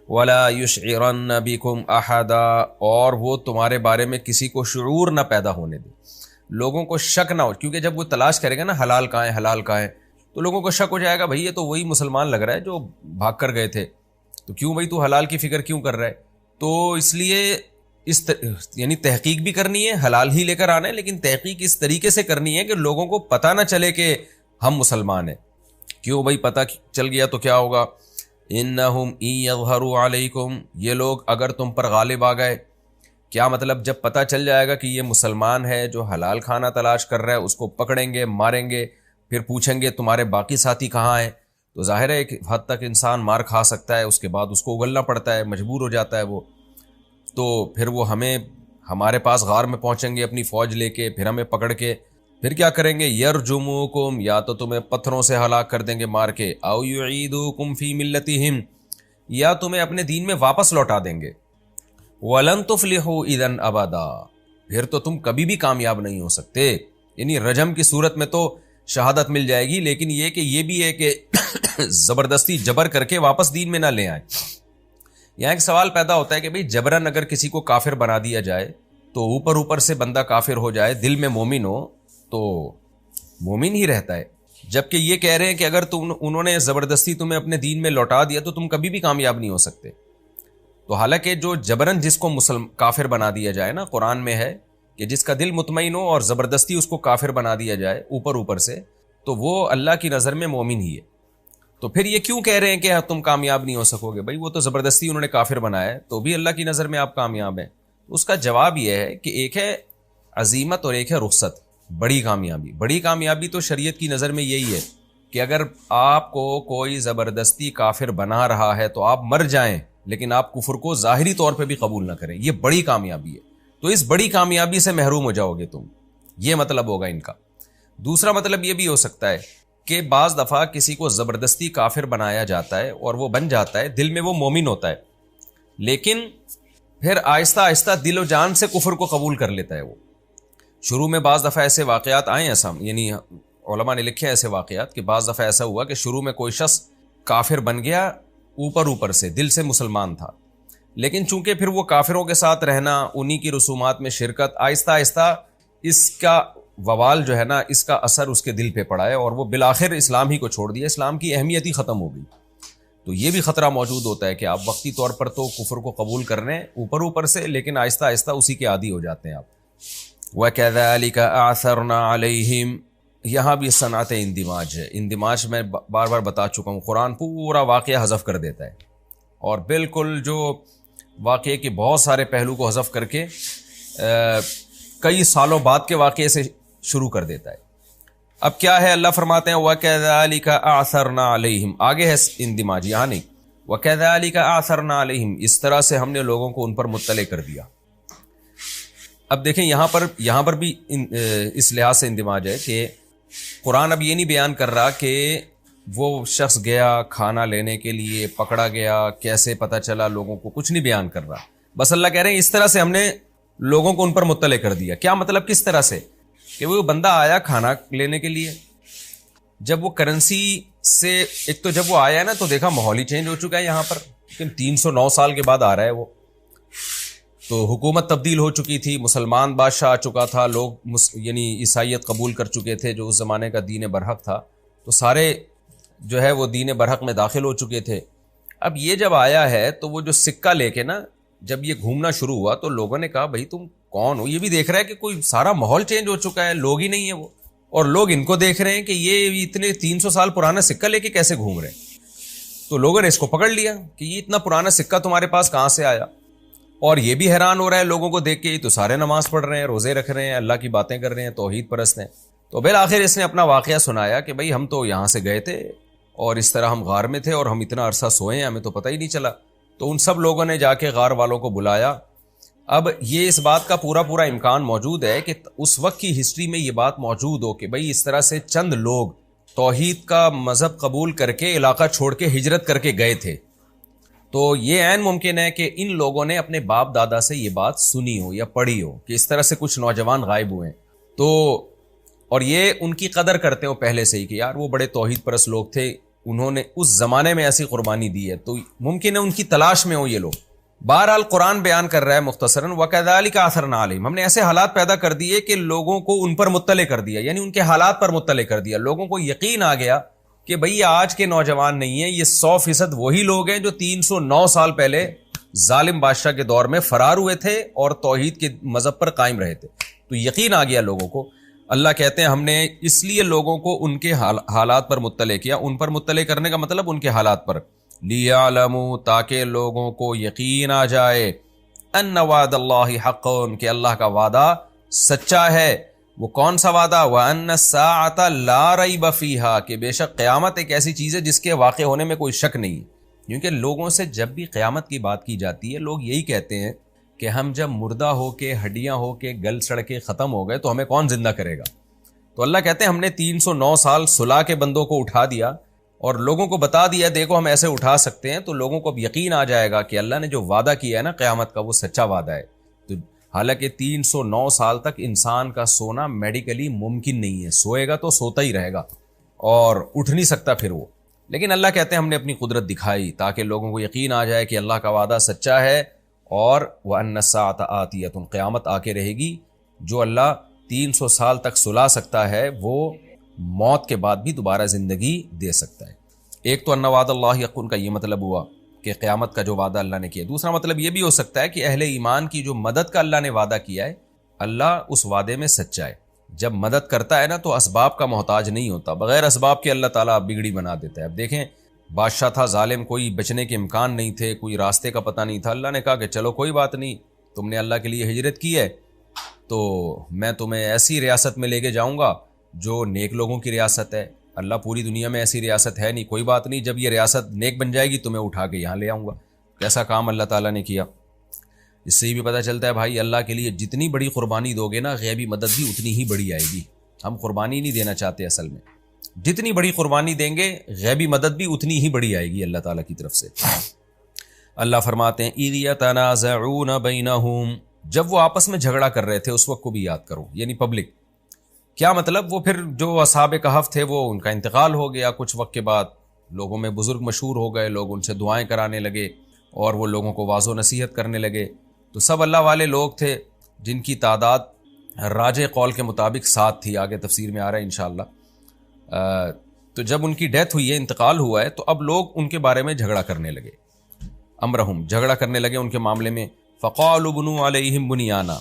Speaker 1: وَلَا يُشْعِرَنَّ بِكُمْ أَحَدًا، اور وہ تمہارے بارے میں کسی کو شعور نہ پیدا ہونے دے۔ لوگوں کو شک نہ ہو، کیونکہ جب وہ تلاش کرے گا نا حلال کہاں ہے حلال کہاں ہے، تو لوگوں کو شک ہو جائے گا بھائی یہ تو وہی مسلمان لگ رہا ہے جو بھاگ کر گئے تھے، تو کیوں بھائی تو حلال کی فکر کیوں کر رہا ہے؟ تو اس لیے یعنی تحقیق بھی کرنی ہے، حلال ہی لے کر آنا ہے، لیکن تحقیق اس طریقے سے کرنی ہے کہ لوگوں کو پتہ نہ چلے کہ ہم مسلمان ہیں۔ کیوں بھائی پتہ چل گیا تو کیا ہوگا؟ انہم ان یظہروا علیکم، یہ لوگ اگر تم پر غالب آ گئے، کیا مطلب جب پتہ چل جائے گا کہ یہ مسلمان ہے جو حلال کھانا تلاش کر رہا ہے، اس کو پکڑیں گے، ماریں گے، پھر پوچھیں گے تمہارے باقی ساتھی کہاں ہیں، تو ظاہر ہے ایک حد تک انسان مار کھا سکتا ہے، اس کے بعد اس کو اگلنا پڑتا ہے، مجبور ہو جاتا ہے وہ، تو پھر وہ ہمارے پاس غار میں پہنچیں گے اپنی فوج لے کے، پھر ہمیں پکڑ کے پھر کیا کریں گے؟ یرجموکم، یا تو تمہیں پتھروں سے ہلاک کر دیں گے مار کے، او یعیدوکم فی ملتہم، یا تمہیں اپنے دین میں واپس لوٹا دیں گے، وَلَن تُفْلِحُوا اِذًا أَبَدًا، پھر تو تم کبھی بھی کامیاب نہیں ہو سکتے۔ یعنی رجم کی صورت میں تو شہادت مل جائے گی، لیکن یہ بھی ہے کہ زبردستی جبر کر کے واپس دین میں نہ لے آئیں۔ یہاں ایک سوال پیدا ہوتا ہے کہ بھئی جبرن اگر کسی کو کافر بنا دیا جائے تو اوپر سے بندہ کافر ہو جائے، دل میں مومن ہو تو مومن ہی رہتا ہے، جبکہ یہ کہہ رہے ہیں کہ اگر انہوں نے زبردستی تمہیں اپنے دین میں لوٹا دیا تو تم کبھی بھی کامیاب نہیں ہو سکتے۔ تو حالانکہ جو جبرن جس کو کافر بنا دیا جائے نا، قرآن میں ہے کہ جس کا دل مطمئن ہو اور زبردستی اس کو کافر بنا دیا جائے اوپر سے، تو وہ اللہ کی نظر میں مومن ہی ہے۔ تو پھر یہ کیوں کہہ رہے ہیں کہ تم کامیاب نہیں ہو سکو گے؟ بھائی وہ تو زبردستی انہوں نے کافر بنایا ہے، تو بھی اللہ کی نظر میں آپ کامیاب ہیں۔ اس کا جواب یہ ہے کہ ایک ہے عزیمت اور ایک ہے رخصت، بڑی کامیابی تو شریعت کی نظر میں یہی ہے کہ اگر آپ کو کوئی زبردستی کافر بنا رہا ہے تو آپ مر جائیں، لیکن آپ کفر کو ظاہری طور پہ بھی قبول نہ کریں، یہ بڑی کامیابی ہے۔ تو اس بڑی کامیابی سے محروم ہو جاؤ گے تم، یہ مطلب ہوگا ان کا۔ دوسرا مطلب یہ بھی ہو سکتا ہے کہ بعض دفعہ کسی کو زبردستی کافر بنایا جاتا ہے اور وہ بن جاتا ہے، دل میں وہ مومن ہوتا ہے، لیکن پھر آہستہ آہستہ دل و جان سے کفر کو قبول کر لیتا ہے وہ۔ شروع میں بعض دفعہ ایسے واقعات آئے ہیں، یعنی علماء نے لکھے ایسے واقعات کہ بعض دفعہ ایسا ہوا کہ شروع میں کوئی شخص کافر بن گیا، اوپر سے دل سے مسلمان تھا، لیکن چونکہ پھر وہ کافروں کے ساتھ رہنا، انہی کی رسومات میں شرکت، آہستہ آہستہ اس کا وبال جو ہے نا، اس کا اثر اس کے دل پہ پڑا ہے اور وہ بالآخر اسلام ہی کو چھوڑ دیا، اسلام کی اہمیت ہی ختم ہو گئی۔ تو یہ بھی خطرہ موجود ہوتا ہے کہ آپ وقتی طور پر تو کفر کو قبول کر رہے ہیں اوپر سے، لیکن آہستہ آہستہ اسی کے عادی ہو جاتے ہیں آپ۔ وَكَذَلِكَ أَعْثَرْنَا عَلَيْهِمْ، یہاں بھی صنعت اندماج ہے۔ اندماج میں بار بار بتا چکا ہوں، قرآن پورا واقعہ حذف کر دیتا ہے اور بالکل جو واقعے کے بہت سارے پہلو کو حذف کر کے کئی سالوں بعد کے واقعے سے شروع کر دیتا ہے۔ اب کیا ہے؟ اللہ فرماتے ہیں وَكَذَلِكَ أَعْثَرْنَا عَلَيْهِمْ، آگے ہے اندماج، یہاں نہیں، وَكَذَلِكَ أَعْثَرْنَا عَلَيْهِمْ، اس طرح سے ہم نے لوگوں کو ان پر مطلع کر دیا۔ اب دیکھیں یہاں پر بھی اس لحاظ سے اندماج ہے کہ قرآن اب یہ نہیں بیان کر رہا کہ وہ شخص گیا کھانا لینے کے لیے، پکڑا گیا، کیسے پتہ چلا، لوگوں کو کچھ نہیں بیان کر رہا، بس اللہ کہہ رہے ہیں اس طرح سے ہم نے لوگوں کو ان پر مطلع کر دیا۔ کیا مطلب؟ کس طرح سے؟ کہ وہ بندہ آیا کھانا لینے کے لیے، جب وہ کرنسی سے ایک تو جب وہ آیا ہے نا تو دیکھا ماحول ہی چینج ہو چکا ہے یہاں پر، لیکن 309 سال کے بعد آ رہا ہے وہ، تو حکومت تبدیل ہو چکی تھی، مسلمان بادشاہ آ چکا تھا، لوگ یعنی عیسائیت قبول کر چکے تھے جو اس زمانے کا دین برحق تھا، تو سارے جو ہے وہ دین برحق میں داخل ہو چکے تھے۔ اب یہ جب آیا ہے تو وہ جو سکہ لے کے نا جب یہ گھومنا شروع ہوا تو لوگوں نے کہا بھائی تم کون ہو؟ یہ بھی دیکھ رہا ہے کہ کوئی سارا ماحول چینج ہو چکا ہے، لوگ ہی نہیں ہے وہ، اور لوگ ان کو دیکھ رہے ہیں کہ یہ اتنے 300 سال پرانا سکہ لے کے کیسے گھوم رہے ہیں۔ تو لوگوں نے اس کو پکڑ لیا کہ یہ اتنا پرانا سکہ تمہارے پاس کہاں سے آیا، اور یہ بھی حیران ہو رہا ہے لوگوں کو دیکھ کے، یہ تو سارے نماز پڑھ رہے ہیں، روزے رکھ رہے ہیں، اللہ کی باتیں کر رہے ہیں، توحید پرست ہیں۔ تو بالآخر اس نے اپنا واقعہ سنایا کہ بھائی ہم تو یہاں سے گئے تھے اور اس طرح ہم غار میں تھے اور ہم اتنا عرصہ سوئے ہیں، ہمیں تو پتہ ہی نہیں چلا۔ تو ان سب لوگوں نے جا کے غار والوں کو بلایا۔ اب یہ اس بات کا پورا امکان موجود ہے کہ اس وقت کی ہسٹری میں یہ بات موجود ہو کہ بھئی اس طرح سے چند لوگ توحید کا مذہب قبول کر کے علاقہ چھوڑ کے ہجرت کر کے گئے تھے، تو یہ عین ممکن ہے کہ ان لوگوں نے اپنے باپ دادا سے یہ بات سنی ہو یا پڑھی ہو کہ اس طرح سے کچھ نوجوان غائب ہوئے ہیں، تو اور یہ ان کی قدر کرتے ہو پہلے سے ہی کہ یار وہ بڑے توحید پرست لوگ تھے، انہوں نے اس زمانے میں ایسی قربانی دی ہے، تو ممکن ہے ان کی تلاش میں ہو یہ لوگ، بہرحال قرآن بیان کر رہا ہے مختصراً وَكَذَلِكَ أَثَرْنَا عَلَيْهِمْ، ہم نے ایسے حالات پیدا کر دیے کہ لوگوں کو ان پر مطلع کر دیا، یعنی ان کے حالات پر مطلع کر دیا. لوگوں کو یقین آ گیا کہ بھئی آج کے نوجوان نہیں ہیں، یہ 100% وہی لوگ ہیں جو 309 سال پہلے ظالم بادشاہ کے دور میں فرار ہوئے تھے اور توحید کے مذہب پر قائم رہے تھے. تو یقین آ گیا لوگوں کو. اللہ کہتے ہیں ہم نے اس لیے لوگوں کو ان کے حالات پر مطلع کیا. ان پر مطلع کرنے کا مطلب ان کے حالات پر، لِيَعْلَمُوا، تاکہ لوگوں کو یقین آ جائے، ان وعد اللہ حق، کہ اللہ کا وعدہ سچا ہے. وہ کون سا وعدہ؟ وَأَنَّ السَّاعَةَ لَا رَيْبَ فِيهَا، کہ بے شک قیامت ایک ایسی چیز ہے جس کے واقع ہونے میں کوئی شک نہیں. کیونکہ لوگوں سے جب بھی قیامت کی بات کی جاتی ہے لوگ یہی کہتے ہیں کہ ہم جب مردہ ہو کے، ہڈیاں ہو کے، گل سڑ کے ختم ہو گئے تو ہمیں کون زندہ کرے گا؟ تو اللہ کہتے ہیں ہم نے 309 سال صلح کے بندوں کو اٹھا دیا اور لوگوں کو بتا دیا دیکھو ہم ایسے اٹھا سکتے ہیں. تو لوگوں کو اب یقین آ جائے گا کہ اللہ نے جو وعدہ کیا ہے نا قیامت کا، وہ سچا وعدہ ہے. تو حالانکہ 309 سال تک انسان کا سونا میڈیکلی ممکن نہیں ہے، سوئے گا تو سوتا ہی رہے گا اور اٹھ نہیں سکتا پھر وہ. لیکن اللہ کہتے ہیں ہم نے اپنی قدرت دکھائی تاکہ لوگوں کو یقین آ جائے کہ اللہ کا وعدہ سچا ہے، اور وَأَنَّ السَّاعَةَ آتِيَةٌ، قیامت آ کے رہے گی. جو اللہ 300 سال تک سلا سکتا ہے وہ موت کے بعد بھی دوبارہ زندگی دے سکتا ہے. ایک تو ان وعد اللہ حق کا یہ مطلب ہوا کہ قیامت کا جو وعدہ اللہ نے کیا. دوسرا مطلب یہ بھی ہو سکتا ہے کہ اہل ایمان کی جو مدد کا اللہ نے وعدہ کیا ہے، اللہ اس وعدے میں سچا ہے. جب مدد کرتا ہے نا تو اسباب کا محتاج نہیں ہوتا، بغیر اسباب کے اللہ تعالیٰ بگڑی بنا دیتا ہے. اب دیکھیں بادشاہ تھا ظالم، کوئی بچنے کے امکان نہیں تھے، کوئی راستے کا پتہ نہیں تھا. اللہ نے کہا کہ چلو کوئی بات نہیں، تم نے اللہ کے لیے ہجرت کی ہے تو میں تمہیں ایسی ریاست میں لے کے جاؤں گا جو نیک لوگوں کی ریاست ہے. اللہ پوری دنیا میں ایسی ریاست ہے نہیں، کوئی بات نہیں، جب یہ ریاست نیک بن جائے گی تمہیں اٹھا کے یہاں لے آؤں گا. کیسا کام اللہ تعالیٰ نے کیا. اس سے بھی پتہ چلتا ہے بھائی اللہ کے لیے جتنی بڑی قربانی دو گے نا، غیبی مدد بھی اتنی ہی بڑی آئے گی. ہم قربانی نہیں دینا چاہتے اصل میں، جتنی بڑی قربانی دیں گے غیبی مدد بھی اتنی ہی بڑی آئے گی اللہ تعالیٰ کی طرف سے. اللہ فرماتے ہیں اِذْ يَتَنَازَعُونَ بَيْنَهُمْ، جب وہ آپس میں جھگڑا کر رہے تھے اس وقت کو بھی یاد کرو، یعنی پبلک. کیا مطلب؟ وہ پھر جو اصحاب کہف تھے وہ ان کا انتقال ہو گیا کچھ وقت کے بعد، لوگوں میں بزرگ مشہور ہو گئے، لوگ ان سے دعائیں کرانے لگے اور وہ لوگوں کو واعظ و نصیحت کرنے لگے. تو سب اللہ والے لوگ تھے جن کی تعداد راجح قول کے مطابق 7 تھی، آگے تفسیر میں آ رہا ہے انشاءاللہ. تو جب ان کی ڈیتھ ہوئی ہے، انتقال ہوا ہے، تو اب لوگ ان کے بارے میں جھگڑا کرنے لگے. امرہم، جھگڑا کرنے لگے ان کے معاملے میں. فقالوا بنوا علیہم بنیانا،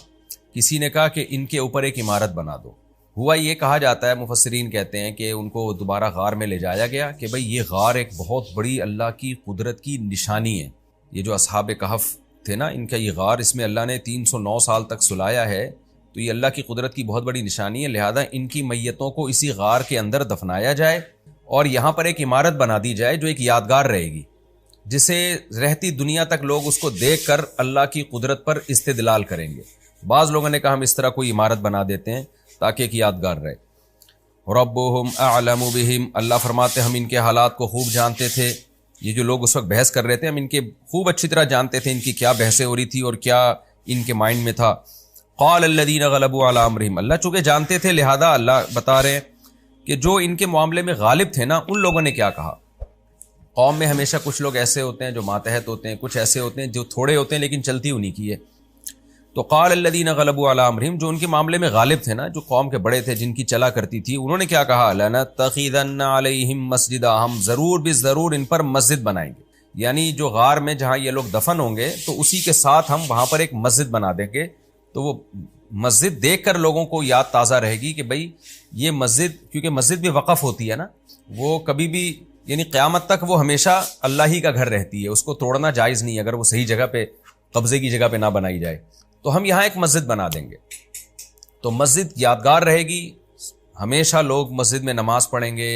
Speaker 1: کسی نے کہا کہ ان کے اوپر ایک عمارت بنا دو. ہوا یہ کہا جاتا ہے، مفسرین کہتے ہیں کہ ان کو دوبارہ غار میں لے جایا گیا کہ بھئی یہ غار ایک بہت بڑی اللہ کی قدرت کی نشانی ہے. یہ جو اصحاب کہف تھے نا، ان کا یہ غار، اس میں اللہ نے 309 سال تک سلایا ہے، تو یہ اللہ کی قدرت کی بہت بڑی نشانی ہے. لہذا ان کی میتوں کو اسی غار کے اندر دفنایا جائے اور یہاں پر ایک عمارت بنا دی جائے جو ایک یادگار رہے گی، جسے رہتی دنیا تک لوگ اس کو دیکھ کر اللہ کی قدرت پر استدلال کریں گے. بعض لوگوں نے کہا ہم اس طرح کوئی عمارت بنا دیتے ہیں تاکہ ایک یادگار رہے. ربهم اعلم بهم، اللہ فرماتے ہم ان کے حالات کو خوب جانتے تھے. یہ جو لوگ اس وقت بحث کر رہے تھے ہم ان کے خوب اچھی طرح جانتے تھے، ان کی کیا بحثیں ہو رہی تھی اور کیا ان کے مائنڈ میں تھا. قال الذين غلبوا على امرهم، اللہ چونکہ جانتے تھے لہذا اللہ بتا رہے ہیں کہ جو ان کے معاملے میں غالب تھے نا، ان لوگوں نے کیا کہا. قوم میں ہمیشہ کچھ لوگ ایسے ہوتے ہیں جو ماتحت ہوتے ہیں، کچھ ایسے ہوتے ہیں جو تھوڑے ہوتے ہیں لیکن چلتی انہی کی ہے. تو قال الذين غلبوا على امرهم، جو ان کے معاملے میں غالب تھے نا، جو قوم کے بڑے تھے، جن کی چلا کرتی تھی، انہوں نے کیا کہا، لنتخذن عليهم مسجدا، ہم ضرور بالضرور ان پر مسجد بنائیں گے. یعنی جو غار میں جہاں یہ لوگ دفن ہوں گے تو اسی کے ساتھ ہم وہاں پر ایک مسجد بنا دیں گے. تو وہ مسجد دیکھ کر لوگوں کو یاد تازہ رہے گی کہ بھئی یہ مسجد، کیونکہ مسجد بھی وقف ہوتی ہے نا، وہ کبھی بھی یعنی قیامت تک وہ ہمیشہ اللہ ہی کا گھر رہتی ہے، اس کو توڑنا جائز نہیں اگر وہ صحیح جگہ پہ، قبضے کی جگہ پہ نہ بنائی جائے. تو ہم یہاں ایک مسجد بنا دیں گے. تو مسجد یادگار رہے گی، ہمیشہ لوگ مسجد میں نماز پڑھیں گے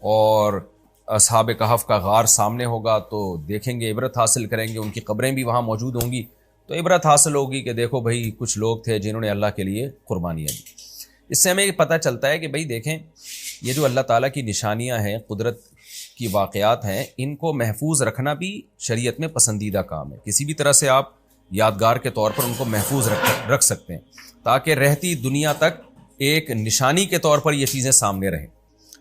Speaker 1: اور اصحاب کہف کا غار سامنے ہوگا تو دیکھیں گے، عبرت حاصل کریں گے. ان کی قبریں بھی وہاں موجود ہوں گی تو عبرت حاصل ہوگی کہ دیکھو بھئی کچھ لوگ تھے جنہوں نے اللہ کے لیے قربانیاں دی. اس سے ہمیں پتہ چلتا ہے کہ بھئی دیکھیں یہ جو اللہ تعالیٰ کی نشانیاں ہیں، قدرت کی واقعات ہیں، ان کو محفوظ رکھنا بھی شریعت میں پسندیدہ کام ہے. کسی بھی طرح سے آپ یادگار کے طور پر ان کو محفوظ رکھ سکتے ہیں تاکہ رہتی دنیا تک ایک نشانی کے طور پر یہ چیزیں سامنے رہیں.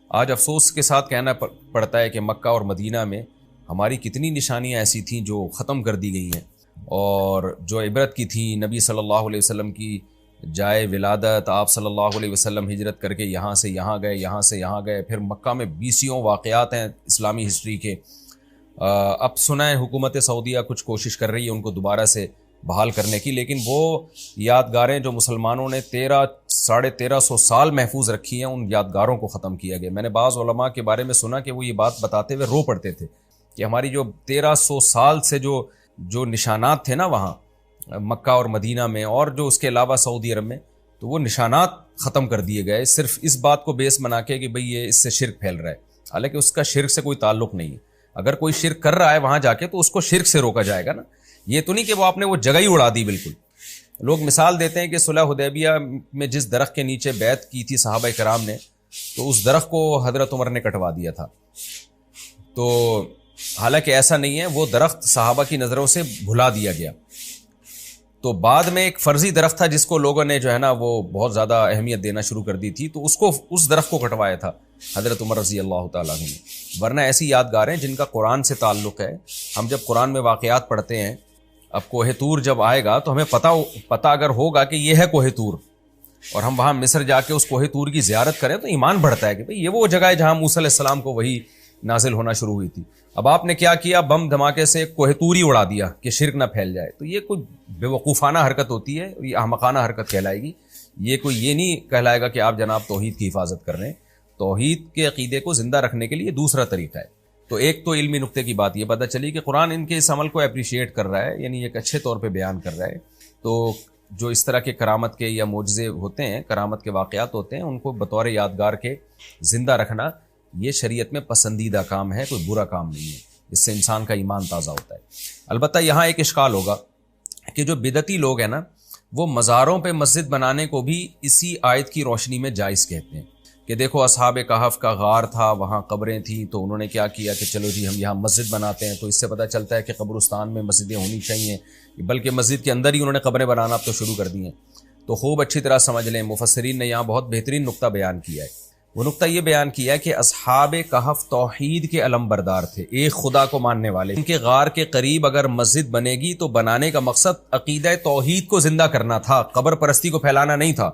Speaker 1: آج افسوس کے ساتھ کہنا پڑتا ہے کہ مکہ اور مدینہ میں ہماری کتنی نشانیاں ایسی تھیں جو ختم کر دی گئی ہیں. اور جو عبرت کی تھی نبی صلی اللہ علیہ وسلم کی جائے ولادت، آپ صلی اللہ علیہ وسلم ہجرت کر کے یہاں سے یہاں گئے، یہاں سے یہاں گئے، پھر مکہ میں 20 واقعات ہیں اسلامی ہسٹری کے۔ اب سنائیں حکومت سعودیہ کچھ کوشش کر رہی ہے ان کو دوبارہ سے بحال کرنے کی، لیکن وہ یادگاریں جو مسلمانوں نے 1300 سال محفوظ رکھی ہیں، ان یادگاروں کو ختم کیا گیا۔ میں نے بعض علماء کے بارے میں سنا کہ وہ یہ بات بتاتے ہوئے رو پڑتے تھے کہ ہماری جو 1300 سال سے جو نشانات تھے نا وہاں مکہ اور مدینہ میں، اور جو اس کے علاوہ سعودی عرب میں، تو وہ نشانات ختم کر دیے گئے صرف اس بات کو بیس بنا کے کہ بھئی یہ اس سے شرک پھیل رہا ہے، حالانکہ اس کا شرک سے کوئی تعلق نہیں ہے۔ اگر کوئی شرک کر رہا ہے وہاں جا کے تو اس کو شرک سے روکا جائے گا نا، یہ تو نہیں کہ وہ آپ نے وہ جگہ ہی اڑا دی بالکل۔ لوگ مثال دیتے ہیں کہ صلح حدیبیہ میں جس درخت کے نیچے بیعت کی تھی صحابہ کرام نے، تو اس درخت کو حضرت عمر نے کٹوا دیا تھا، تو حالانکہ ایسا نہیں ہے، وہ درخت صحابہ کی نظروں سے بھلا دیا گیا۔ تو بعد میں ایک فرضی درخت تھا جس کو لوگوں نے جو ہے نا وہ بہت زیادہ اہمیت دینا شروع کر دی تھی، تو اس درخت کو کٹوایا تھا حضرت عمر رضی اللہ تعالیٰ عنہ نے۔ ورنہ ایسی یادگاریں جن کا قرآن سے تعلق ہے، ہم جب قرآن میں واقعات پڑھتے ہیں، اب کوہ طور جب آئے گا تو ہمیں پتہ اگر ہوگا کہ یہ ہے کوہ طور، اور ہم وہاں مصر جا کے اس کوہ طور کی زیارت کریں تو ایمان بڑھتا ہے کہ بھئی یہ وہ جگہ ہے جہاں موسیٰ علیہ السلام کو وہی نازل ہونا شروع ہوئی تھی۔ اب آپ نے کیا کیا، بم دھماکے سے کوہ طور ہی اڑا دیا کہ شرک نہ پھیل جائے، تو یہ کوئی بے وقوفانہ حرکت ہوتی ہے، اور یہ احمقانہ حرکت کہلائے گی۔ یہ نہیں کہلائے گا کہ آپ جناب توحید کی حفاظت کر رہے ہیں۔ توحید کے عقیدے کو زندہ رکھنے کے لیے دوسرا طریقہ ہے۔ تو ایک تو علمی نقطے کی بات یہ پتہ چلی کہ قرآن ان کے اس عمل کو اپریشیٹ کر رہا ہے، یعنی ایک اچھے طور پہ بیان کر رہا ہے۔ تو جو اس طرح کے کرامت کے یا معجزے ہوتے ہیں، کرامت کے واقعات ہوتے ہیں، ان کو بطور یادگار کے زندہ رکھنا یہ شریعت میں پسندیدہ کام ہے، کوئی برا کام نہیں ہے، اس سے انسان کا ایمان تازہ ہوتا ہے۔ البتہ یہاں ایک اشکال ہوگا کہ جو بدعتی لوگ ہیں نا، وہ مزاروں پہ مسجد بنانے کو بھی اسی آیت کی روشنی میں جائز کہتے ہیں کہ دیکھو اصحاب کہف کا غار تھا، وہاں قبریں تھیں، تو انہوں نے کیا کیا کہ چلو جی ہم یہاں مسجد بناتے ہیں، تو اس سے پتہ چلتا ہے کہ قبرستان میں مسجدیں ہونی چاہیے، بلکہ مسجد کے اندر ہی انہوں نے قبریں بنانا اب تو شروع کر دی ہیں۔ تو خوب اچھی طرح سمجھ لیں، مفسرین نے یہاں بہت بہترین نقطہ بیان کیا ہے۔ وہ نقطہ یہ بیان کیا ہے کہ اصحاب کہف توحید کے علم بردار تھے، ایک خدا کو ماننے والے۔ ان کے غار کے قریب اگر مسجد بنے گی تو بنانے کا مقصد عقیدہ توحید کو زندہ کرنا تھا، قبر پرستی کو پھیلانا نہیں تھا،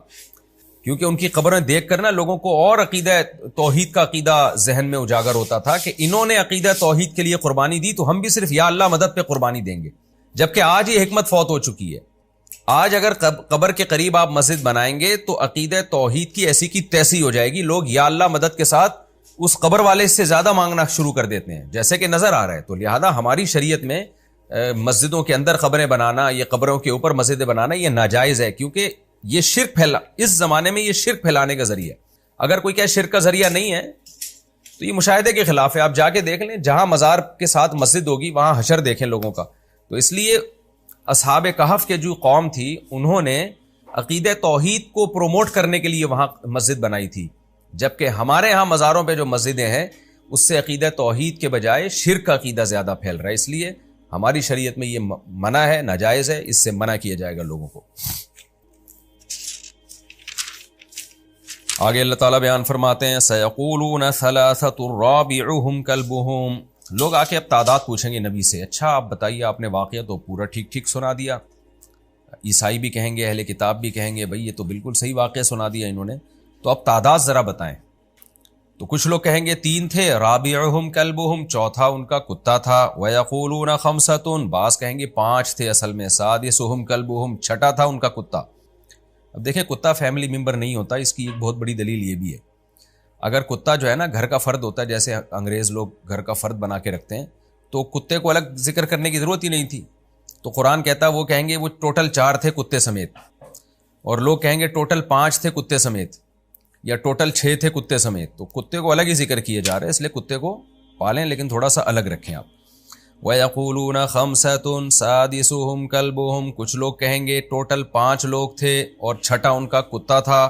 Speaker 1: کیونکہ ان کی قبریں دیکھ کر نا لوگوں کو اور عقیدہ توحید کا عقیدہ ذہن میں اجاگر ہوتا تھا کہ انہوں نے عقیدہ توحید کے لیے قربانی دی تو ہم بھی صرف یا اللہ مدد پہ قربانی دیں گے، جبکہ آج یہ حکمت فوت ہو چکی ہے۔ آج اگر قبر کے قریب آپ مسجد بنائیں گے تو عقیدہ توحید کی ایسی کی تیسی ہو جائے گی، لوگ یا اللہ مدد کے ساتھ اس قبر والے سے زیادہ مانگنا شروع کر دیتے ہیں، جیسے کہ نظر آ رہا ہے۔ تو لہذا ہماری شریعت میں مسجدوں کے اندر قبریں بنانا، یہ قبروں کے اوپر مسجدیں بنانا یہ ناجائز ہے، کیونکہ یہ شرک اس زمانے میں یہ شرک پھیلانے کا ذریعہ ہے۔ اگر کوئی کہ شرک کا ذریعہ نہیں ہے تو یہ مشاہدے کے خلاف ہے۔ آپ جا کے دیکھ لیں، جہاں مزار کے ساتھ مسجد ہوگی وہاں حشر دیکھیں لوگوں کا۔ تو اس لیے اصحاب کہف کے جو قوم تھی انہوں نے عقیدہ توحید کو پروموٹ کرنے کے لیے وہاں مسجد بنائی تھی، جبکہ ہمارے ہاں مزاروں پہ جو مسجدیں ہیں اس سے عقیدہ توحید کے بجائے شرک کا عقیدہ زیادہ پھیل رہا ہے، اس لیے ہماری شریعت میں یہ منع ہے، ناجائز ہے، اس سے منع کیا جائے گا لوگوں کو۔ آگے اللہ تعالیٰ بیان فرماتے ہیں سَيَقُولُونَ ثَلَاثَةٌ رَابِعُهُمْ كَلْبُهُمْ۔ لوگ آ کے اب تعداد پوچھیں گے نبی سے، اچھا آپ بتائیے، آپ نے واقعہ تو پورا ٹھیک ٹھیک سنا دیا، عیسائی بھی کہیں گے، اہل کتاب بھی کہیں گے بھئی یہ تو بالکل صحیح واقعہ سنا دیا انہوں نے، تو اب تعداد ذرا بتائیں۔ تو کچھ لوگ کہیں گے 3 تھے، رابعہم کلبہم، چوتھا ان کا کتا تھا، ویقولون 5، بعض کہیں گے 5 تھے اصل میں، سادسہم کلبہم، چھٹا تھا ان کا کتا۔ اب دیکھیں کتا فیملی ممبر نہیں ہوتا، اس کی ایک بہت بڑی دلیل یہ بھی ہے۔ اگر کتا جو ہے نا گھر کا فرد ہوتا ہے، جیسے انگریز لوگ گھر کا فرد بنا کے رکھتے ہیں، تو کتے کو الگ ذکر کرنے کی ضرورت ہی نہیں تھی۔ تو قرآن کہتا ہے، وہ کہیں گے وہ ٹوٹل 4 تھے کتے سمیت، اور لوگ کہیں گے ٹوٹل 5 تھے کتے سمیت، یا ٹوٹل 6 تھے کتے سمیت۔ تو کتے کو الگ ہی ذکر کیے جا رہے ہیں، اس لیے کتے کو پالیں لیکن تھوڑا سا الگ رکھیں آپ۔ وَيَقُولُونَ 5 سَادِسُهُمْ كَلْبُهُمْ، کچھ لوگ کہیں گے ٹوٹل 5 لوگ تھے اور چھٹا ان کا کتا تھا۔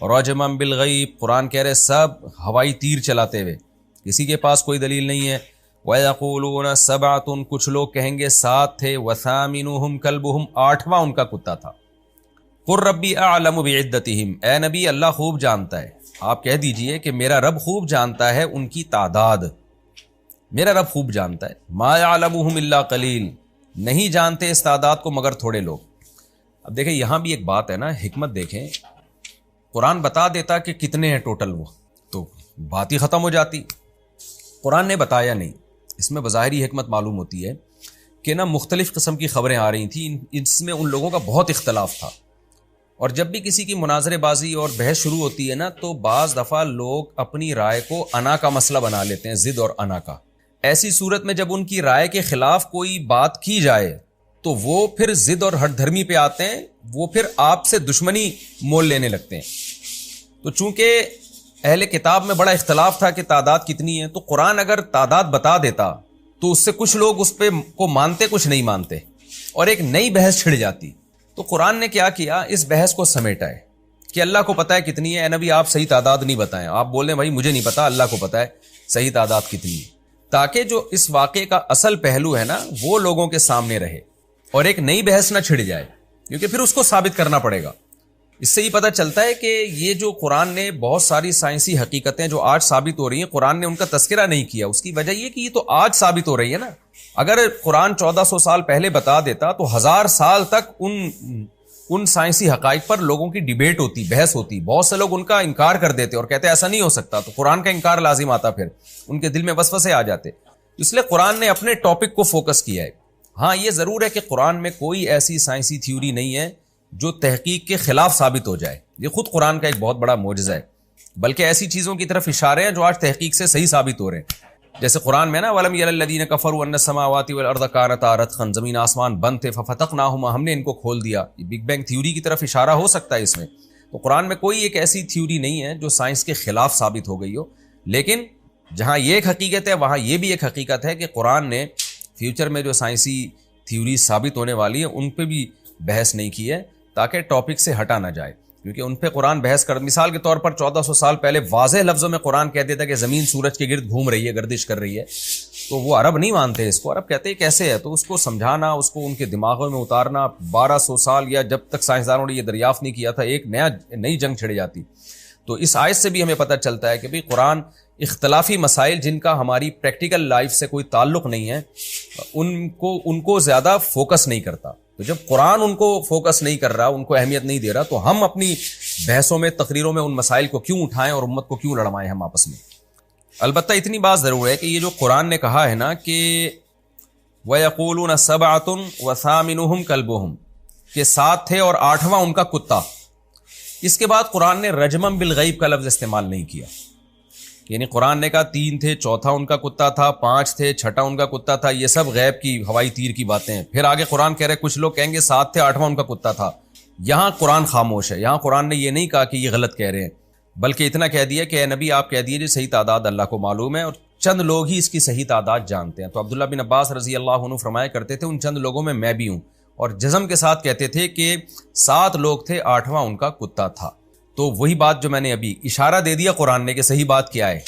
Speaker 1: رَجْمًا بِالْغَيْبِ، قرآن کہہ رہے سب ہوائی تیر چلاتے ہوئے، کسی کے پاس کوئی دلیل نہیں ہے۔ وَيَقُولُونَ 7، کچھ لوگ کہیں گے 7 تھے۔ وَثَامِنُهُمْ كَلْبُهُمْ، 8واں ان کا کتا تھا۔ قُلْ رَبِّي أَعْلَمُ بِعِدَّتِهِمْ، اے نبی اللہ خوب جانتا ہے، آپ کہہ دیجئے کہ میرا رب خوب جانتا ہے ان کی تعداد، میرا رب خوب جانتا ہے۔ ما يعلمهم الا قلیل، نہیں جانتے اس تعداد کو مگر تھوڑے لوگ. اب دیکھیں یہاں بھی ایک بات ہے نا, حکمت دیکھیں, قرآن بتا دیتا کہ کتنے ہیں ٹوٹل, وہ تو بات ہی ختم ہو جاتی. قرآن نے بتایا نہیں. اس میں بظاہری حکمت معلوم ہوتی ہے کہ نا مختلف قسم کی خبریں آ رہی تھیں, اس میں ان لوگوں کا بہت اختلاف تھا. اور جب بھی کسی کی مناظرے بازی اور بحث شروع ہوتی ہے نا, تو بعض دفعہ لوگ اپنی رائے کو انا کا مسئلہ بنا لیتے ہیں, ضد اور انا کا. ایسی صورت میں جب ان کی رائے کے خلاف کوئی بات کی جائے تو وہ پھر ضد اور ہٹ دھرمی پہ آتے ہیں, وہ پھر آپ سے دشمنی مول لینے لگتے ہیں. تو چونکہ اہل کتاب میں بڑا اختلاف تھا کہ تعداد کتنی ہے, تو قرآن اگر تعداد بتا دیتا تو اس سے کچھ لوگ اس پہ کو مانتے, کچھ نہیں مانتے, اور ایک نئی بحث چھڑ جاتی. تو قرآن نے کیا کیا, اس بحث کو سمیٹا ہے کہ اللہ کو پتہ ہے کتنی ہے. اے نبی آپ صحیح تعداد نہیں بتائیں, آپ بول رہے ہیں بھائی مجھے نہیں پتا, اللہ کو پتہ ہے صحیح تعداد کتنی ہے, تاکہ جو اس واقعے کا اصل پہلو ہے نا وہ لوگوں کے سامنے رہے اور ایک نئی بحث نہ چھڑ جائے, کیونکہ پھر اس کو ثابت کرنا پڑے گا. اس سے ہی پتہ چلتا ہے کہ یہ جو قرآن نے بہت ساری سائنسی حقیقتیں جو آج ثابت ہو رہی ہیں, قرآن نے ان کا تذکرہ نہیں کیا. اس کی وجہ یہ کہ یہ تو آج ثابت ہو رہی ہے نا. اگر قرآن 1400 سال پہلے بتا دیتا تو 1000 سال تک ان سائنسی حقائق پر لوگوں کی ڈیبیٹ ہوتی, بحث ہوتی. بہت سے لوگ ان کا انکار کر دیتے اور کہتے ایسا نہیں ہو سکتا, تو قرآن کا انکار لازم آتا, پھر ان کے دل میں وسوسے آ جاتے. اس لیے قرآن نے اپنے ٹاپک کو فوکس کیا ہے. ہاں یہ ضرور ہے کہ قرآن میں کوئی ایسی سائنسی تھیوری نہیں ہے جو تحقیق کے خلاف ثابت ہو جائے. یہ خود قرآن کا ایک بہت بڑا معجزہ ہے, بلکہ ایسی چیزوں کی طرف اشارے ہیں جو آج تحقیق سے صحیح ثابت ہو رہے ہیں. جیسے قرآن میں نا وَلَمْ يَرَ الَّذِينَ كَفَرُوا أَنَّ السَّمَاوَاتِ وَالْأَرْضَ كَانَتَا رَتْقًا, زمین آسمان بند تھے, فَفَتَقْنَاهُمَا, ہم نے ان کو کھول دیا. یہ بگ بینگ تھیوری کی طرف اشارہ ہو سکتا ہے اس میں. تو قرآن میں کوئی ایک ایسی تھیوری نہیں ہے جو سائنس کے خلاف ثابت ہو گئی ہو. لیکن جہاں یہ ایک حقیقت ہے وہاں یہ بھی ایک حقیقت ہے کہ قرآن نے فیوچر میں جو سائنسی تھیوری ثابت ہونے والی ہیں ان پہ بھی بحث نہیں کی ہے, تاکہ ٹاپک سے ہٹا نہ جائے. کیونکہ ان پہ قرآن بحث کر, مثال کے طور پر 1400 سال پہلے واضح لفظوں میں قرآن کہہ دیتا کہ زمین سورج کے گرد گھوم رہی ہے, گردش کر رہی ہے, تو وہ عرب نہیں مانتے اس کو. عرب کہتے ہیں کیسے ہے, تو اس کو سمجھانا, اس کو ان کے دماغوں میں اتارنا 1200 سال یا جب تک سائنسدانوں نے یہ دریافت نہیں کیا تھا, ایک نئی جنگ چھڑ جاتی. تو اس آیت سے بھی ہمیں پتہ چلتا ہے کہ بھئی قرآن اختلافی مسائل جن کا ہماری پریکٹیکل لائف سے کوئی تعلق نہیں ہے ان کو زیادہ فوکس نہیں کرتا. تو جب قرآن ان کو فوکس نہیں کر رہا, ان کو اہمیت نہیں دے رہا, تو ہم اپنی بحثوں میں, تقریروں میں ان مسائل کو کیوں اٹھائیں اور امت کو کیوں لڑوائیں ہم آپس میں. البتہ اتنی بات ضرور ہے کہ یہ جو قرآن نے کہا ہے نا کہ وَيَقُولُونَ سَبْعَةٌ وَثَامِنُهُمْ كَلْبُهُمْ, کہ 7 تھے اور 8واں ان کا کتا. اس کے بعد قرآن نے رجمم بالغیب کا لفظ استعمال نہیں کیا. یعنی قرآن نے کہا 3 تھے, چوتھا ان کا کتا تھا, 5 تھے, چھٹا ان کا کتا تھا, یہ سب غیب کی ہوائی تیر کی باتیں ہیں. پھر آگے قرآن کہہ رہے, کچھ لوگ کہیں گے 7 تھے, 8واں ان کا کتا تھا. یہاں قرآن خاموش ہے. یہاں قرآن نے یہ نہیں کہا کہ یہ غلط کہہ رہے ہیں, بلکہ اتنا کہہ دیا کہ اے نبی آپ کہہ دیجیے صحیح تعداد اللہ کو معلوم ہے, اور چند لوگ ہی اس کی صحیح تعداد جانتے ہیں. تو عبداللہ بن عباس رضی اللہ عنہ فرمایا کرتے تھے ان چند لوگوں میں میں بھی ہوں, اور جزم کے ساتھ کہتے تھے کہ 7 لوگ تھے, 8واں ان کا کتا تھا. تو وہی بات جو میں نے ابھی اشارہ دے دیا قرآن نے کہ صحیح بات کیا ہے,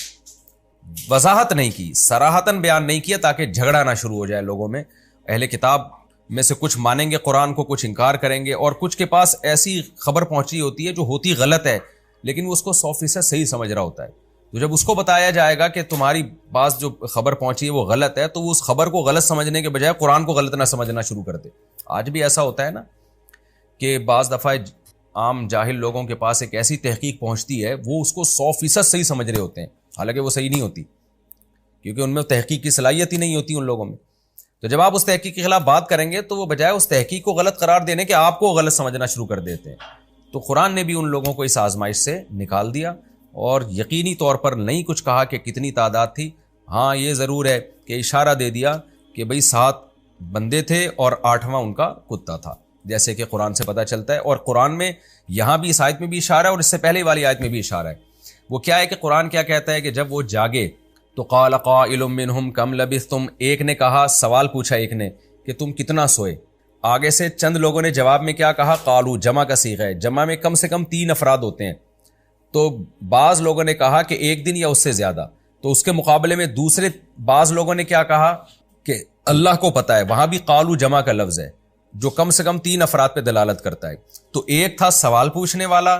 Speaker 1: وضاحت نہیں کی, صراحتاً بیان نہیں کیا, تاکہ جھگڑا نہ شروع ہو جائے لوگوں میں. اہل کتاب میں سے کچھ مانیں گے قرآن کو, کچھ انکار کریں گے, اور کچھ کے پاس ایسی خبر پہنچی ہوتی ہے جو ہوتی غلط ہے لیکن وہ اس کو 100% صحیح سمجھ رہا ہوتا ہے. تو جب اس کو بتایا جائے گا کہ تمہاری پاس جو خبر پہنچی ہے وہ غلط ہے, تو وہ اس خبر کو غلط سمجھنے کے بجائے قرآن کو غلط نہ سمجھنا شروع کر دے. آج بھی ایسا ہوتا ہے نا کہ بعض دفعہ عام جاہل لوگوں کے پاس ایک ایسی تحقیق پہنچتی ہے, وہ اس کو 100% صحیح سمجھ رہے ہوتے ہیں, حالانکہ وہ صحیح نہیں ہوتی, کیونکہ ان میں تحقیق کی صلاحیت ہی نہیں ہوتی ان لوگوں میں. تو جب آپ اس تحقیق کے خلاف بات کریں گے تو وہ بجائے اس تحقیق کو غلط قرار دینے کے آپ کو غلط سمجھنا شروع کر دیتے ہیں. تو قرآن نے بھی ان لوگوں کو اس آزمائش سے نکال دیا, اور یقینی طور پر نہیں کچھ کہا کہ کتنی تعداد تھی. ہاں یہ ضرور ہے کہ اشارہ دے دیا کہ بھئی 7 بندے تھے اور 8واں ان کا کتا تھا, جیسے کہ قرآن سے پتہ چلتا ہے. اور قرآن میں یہاں بھی اس آیت میں بھی اشارہ ہے, اور اس سے پہلے والی آیت میں بھی اشارہ ہے. وہ کیا ہے کہ قرآن کیا کہتا ہے کہ جب وہ جاگے تو قال قائل منہم کم لبثتم, ایک نے کہا, سوال پوچھا ایک نے کہ تم کتنا سوئے. آگے سے چند لوگوں نے جواب میں کیا کہا, قالو, جمع کا صیغہ ہے, جمع میں کم سے کم 3 افراد ہوتے ہیں. تو بعض لوگوں نے کہا کہ 1 دن یا اس سے زیادہ. تو اس کے مقابلے میں دوسرے بعض لوگوں نے کیا کہا کہ اللہ کو پتہ ہے. وہاں بھی قالو جمع کا لفظ ہے جو کم سے کم 3 افراد پہ دلالت کرتا ہے. تو ایک تھا سوال پوچھنے والا,